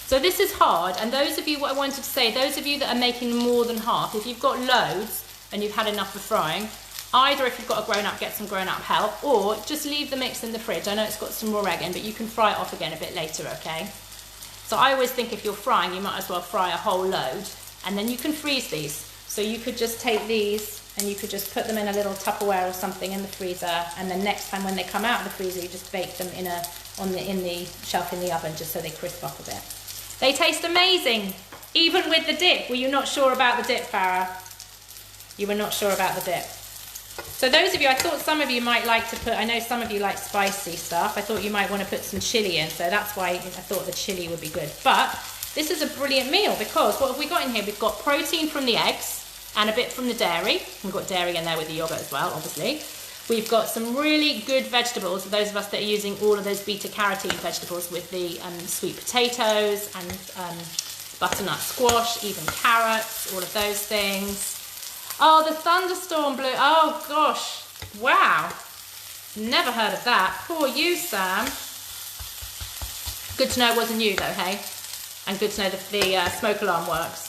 So this is hard, and those of you, what I wanted to say, those of you that are making more than half, if you've got loads and you've had enough of frying, either if you've got a grown-up, get some grown-up help, or just leave the mix in the fridge. I know it's got some raw egg in, but you can fry it off again a bit later, okay? So I always think if you're frying, you might as well fry a whole load, and then you can freeze these. So you could just take these and you could just put them in a little Tupperware or something in the freezer, and then next time when they come out of the freezer, you just bake them in the shelf in the oven just so they crisp up a bit. They taste amazing, even with the dip. Were you not sure about the dip, Farah? You were not sure about the dip. So those of you, I thought some of you might like to put, I know some of you like spicy stuff, I thought you might want to put some chili in, so that's why I thought the chili would be good. But this is a brilliant meal because what have we got in here? We've got protein from the eggs and a bit from the dairy. We've got dairy in there with the yogurt as well, obviously. We've got some really good vegetables, for those of us that are using all of those beta-carotene vegetables with the sweet potatoes and butternut squash, even carrots, all of those things. Oh, the thunderstorm blew. Oh, gosh. Wow. Never heard of that. Poor you, Sam. Good to know it wasn't you, though, hey? And good to know that the smoke alarm works.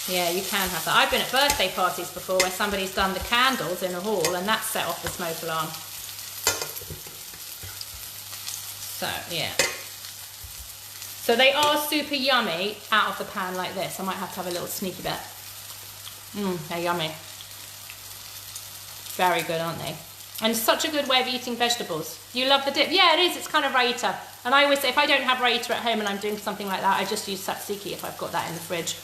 Yeah, you can have that. I've been at birthday parties before where somebody's done the candles in a hall and that set off the smoke alarm. So, yeah. So they are super yummy out of the pan like this. I might have to have a little sneaky bit. They're yummy. Very good, aren't they? And such a good way of eating vegetables. You love the dip? Yeah, it is. It's kind of raita. And I always say if I don't have raita at home and I'm doing something like that, I just use tzatziki if I've got that in the fridge.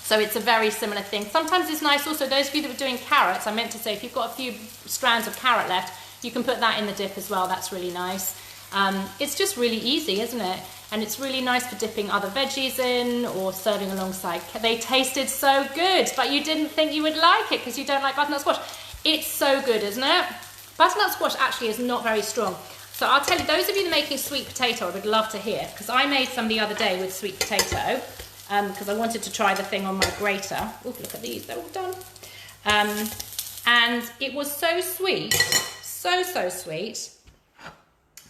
So it's a very similar thing. Sometimes it's nice also, those of you that were doing carrots, I meant to say, if you've got a few strands of carrot left, you can put that in the dip as well. That's really nice. It's just really easy, isn't it? And it's really nice for dipping other veggies in or serving alongside. They tasted so good, but you didn't think you would like it because you don't like butternut squash. It's so good, isn't it? Butternut squash actually is not very strong. So I'll tell you, those of you that are making sweet potato, I would love to hear, because I made some the other day with sweet potato, because I wanted to try the thing on my grater. Oh, look at these, they're all done. And it was so sweet, so sweet,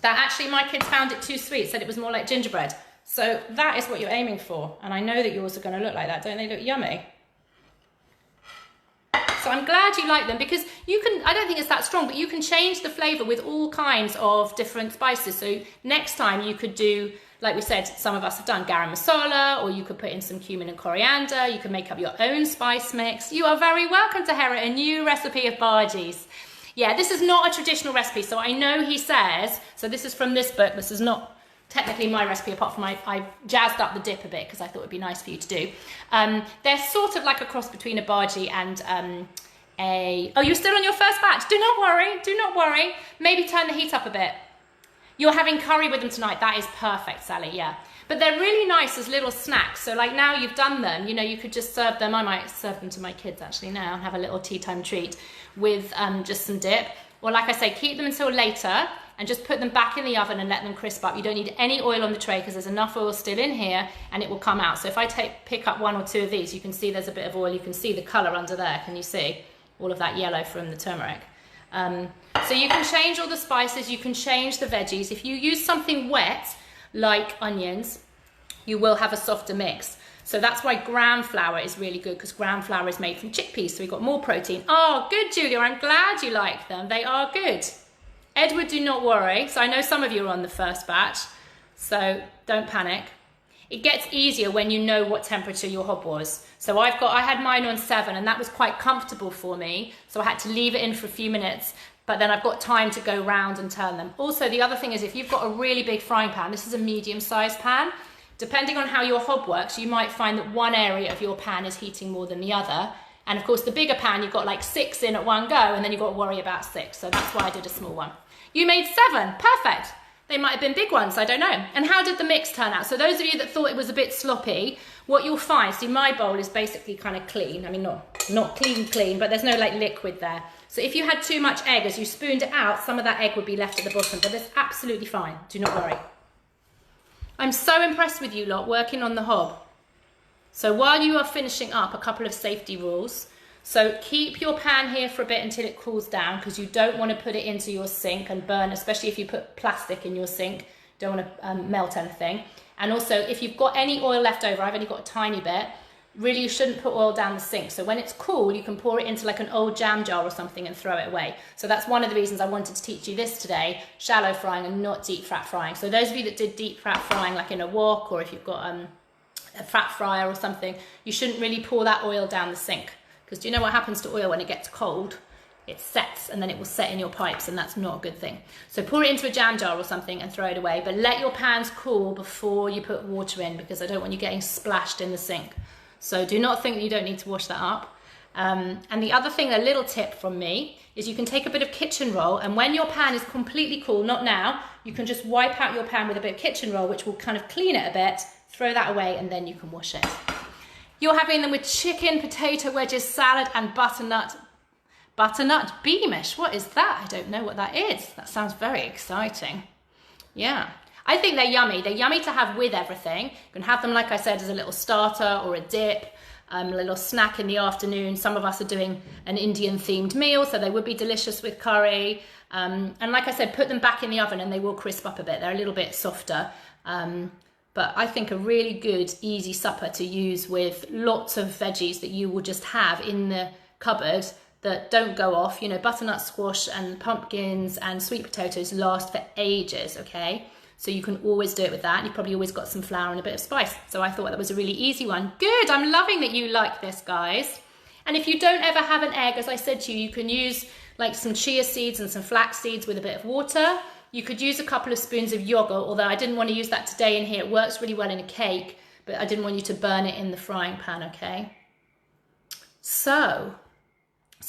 that actually my kids found it too sweet, said it was more like gingerbread. So that is what you're aiming for. And I know that yours are going to look like that. Don't they look yummy? So I'm glad you like them, because you can, I don't think it's that strong, but you can change the flavour with all kinds of different spices. So next time you could do, like we said, some of us have done garam masala, or you could put in some cumin and coriander. You can make up your own spice mix. You are very welcome to inherit a new recipe of bhajis. Yeah, this is not a traditional recipe. So I know he says, so this is from this book. This is not technically my recipe, apart from I jazzed up the dip a bit because I thought it would be nice for you to do. They're sort of like a cross between a bhaji and oh, you're still on your first batch. Do not worry, do not worry. Maybe turn the heat up a bit. You're having curry with them tonight. That is perfect, Sally, yeah. But they're really nice as little snacks. So like now you've done them, you know, you could just serve them. I might serve them to my kids actually now and have a little tea time treat with just some dip. Or like I say, keep them until later and just put them back in the oven and let them crisp up. You don't need any oil on the tray because there's enough oil still in here and it will come out. So if I pick up one or two of these, you can see there's a bit of oil. You can see the colour under there. Can you see all of that yellow from the turmeric? So you can change all the spices, you can change the veggies. If you use something wet, like onions, you will have a softer mix. So that's why gram flour is really good, because gram flour is made from chickpeas, so we've got more protein. Oh, good, Julia, I'm glad you like them. They are good. Edward, do not worry. So I know some of you are on the first batch, so don't panic. It gets easier when you know what temperature your hob was. So I had mine on 7 and that was quite comfortable for me. So I had to leave it in for a few minutes, but then I've got time to go round and turn them. Also, the other thing is if you've got a really big frying pan, this is a medium-sized pan, depending on how your hob works, you might find that one area of your pan is heating more than the other. And of course, the bigger pan, you've got like 6 in at one go, and then you've got to worry about 6. So that's why I did a small one. You made 7, perfect. They might have been big ones, I don't know. And how did the mix turn out? So those of you that thought it was a bit sloppy, what you'll find, see my bowl is basically kind of clean. I mean, not clean, but there's no like liquid there. So if you had too much egg, as you spooned it out, some of that egg would be left at the bottom, but it's absolutely fine, do not worry. I'm so impressed with you lot working on the hob. So while you are finishing up, a couple of safety rules. So keep your pan here for a bit until it cools down, because you don't want to put it into your sink and burn, especially if you put plastic in your sink. Don't want to melt anything. And also, if you've got any oil left over, I've only got a tiny bit, really you shouldn't put oil down the sink. So when it's cool, you can pour it into like an old jam jar or something and throw it away. So that's one of the reasons I wanted to teach you this today, shallow frying and not deep fat frying. So those of you that did deep fat frying, like in a wok, or if you've got a fat fryer or something, you shouldn't really pour that oil down the sink. Because do you know what happens to oil when it gets cold? It sets and then it will set in your pipes, and that's not a good thing. So pour it into a jam jar or something and throw it away, but let your pans cool before you put water in, because I don't want you getting splashed in the sink. So do not think that you don't need to wash that up. And the other thing, a little tip from me, is you can take a bit of kitchen roll, and when your pan is completely cool, not now, you can just wipe out your pan with a bit of kitchen roll, which will kind of clean it a bit, throw that away, and then you can wash it. You're having them with chicken, potato wedges, salad, and butternut beamish. What is that? I don't know what that is. That sounds very exciting. Yeah, I think they're yummy. They're yummy to have with everything. You can have them, like I said, as a little starter or a dip, a little snack in the afternoon. Some of us are doing an Indian themed meal, so they would be delicious with curry. And like I said, put them back in the oven and they will crisp up a bit. They're a little bit softer. But I think a really good, easy supper to use with lots of veggies that you will just have in the cupboard that don't go off. You know, butternut squash and pumpkins and sweet potatoes last for ages, okay? So you can always do it with that. You've probably always got some flour and a bit of spice. So I thought that was a really easy one. Good, I'm loving that you like this, guys. And if you don't ever have an egg, as I said to you, you can use like some chia seeds and some flax seeds with a bit of water. You could use a couple of spoons of yogurt, although I didn't want to use that today in here. It works really well in a cake, but I didn't want you to burn it in the frying pan, okay? So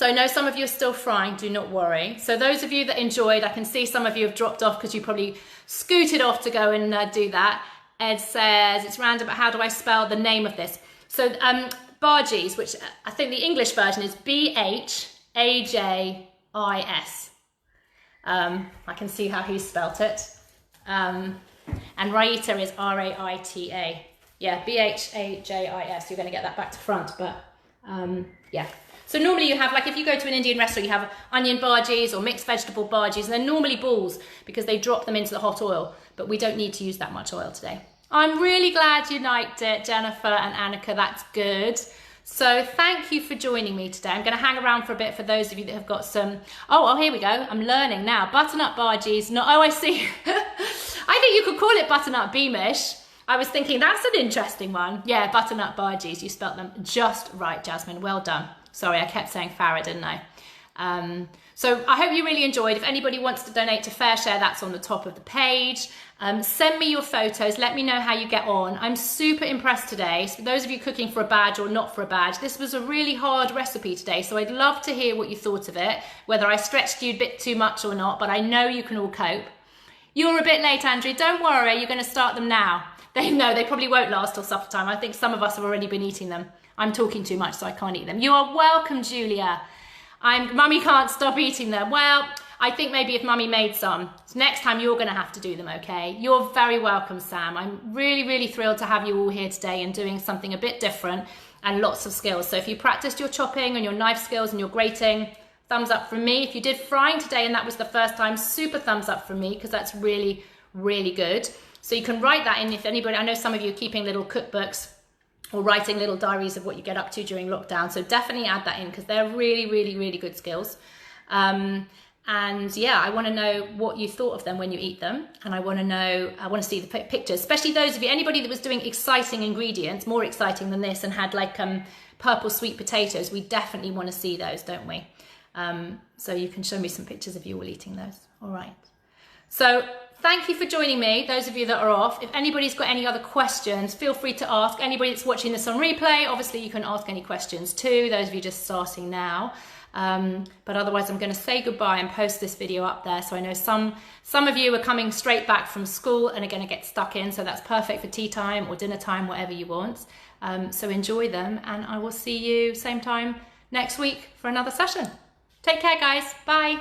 I know some of you are still frying, do not worry. So those of you that enjoyed, I can see some of you have dropped off because you probably scooted off to go and do that. Ed says, it's random, but how do I spell the name of this? So bhajis, which I think the English version is Bhajis. I can see how he spelt it. And Raita is Raita. Yeah, Bhajis. You're going to get that back to front, but yeah. So normally you have, like if you go to an Indian restaurant, you have onion bhajis or mixed vegetable bhajis, and they're normally balls because they drop them into the hot oil, but we don't need to use that much oil today. I'm really glad you liked it, Jennifer and Annika, that's good. So thank you for joining me today. I'm going to hang around for a bit for those of you that have got some, oh, here we go. I'm learning now. Butternut bhajis, oh, I see. I think you could call it butternut beamish. I was thinking that's an interesting one. Yeah, butternut bhajis, you spelt them just right, Jasmine, well done. Sorry, I kept saying Farah, didn't I? So I hope you really enjoyed. If anybody wants to donate to FareShare, that's on the top of the page. Send me your photos. Let me know how you get on. I'm super impressed today. So those of you cooking for a badge or not for a badge, this was a really hard recipe today. So I'd love to hear what you thought of it, whether I stretched you a bit too much or not, but I know you can all cope. You're a bit late, Andrew. Don't worry, you're going to start them now. They probably won't last till supper time. I think some of us have already been eating them. I'm talking too much, so I can't eat them. You are welcome, Julia. Mummy can't stop eating them. Well, I think maybe if Mummy made some, so next time you're going to have to do them, okay? You're very welcome, Sam. I'm really, really thrilled to have you all here today and doing something a bit different and lots of skills. So if you practiced your chopping and your knife skills and your grating, thumbs up from me. If you did frying today and that was the first time, super thumbs up from me because that's really, really good. So you can write that in if anybody, I know some of you are keeping little cookbooks or writing little diaries of what you get up to during lockdown. So definitely add that in because they're really, really, really good skills. And yeah, I want to know what you thought of them when you eat them. And I want to see the pictures, especially those of you, anybody that was doing exciting ingredients, more exciting than this, and had like purple sweet potatoes. We definitely want to see those, don't we? So you can show me some pictures of you all eating those. All right. So thank you for joining me, those of you that are off. If anybody's got any other questions, feel free to ask. Anybody that's watching this on replay, obviously you can ask any questions too, those of you just starting now. But otherwise I'm going to say goodbye and post this video up there. So I know some of you are coming straight back from school and are going to get stuck in. So that's perfect for tea time or dinner time, whatever you want. So enjoy them, and I will see you same time next week for another session. Take care, guys. Bye.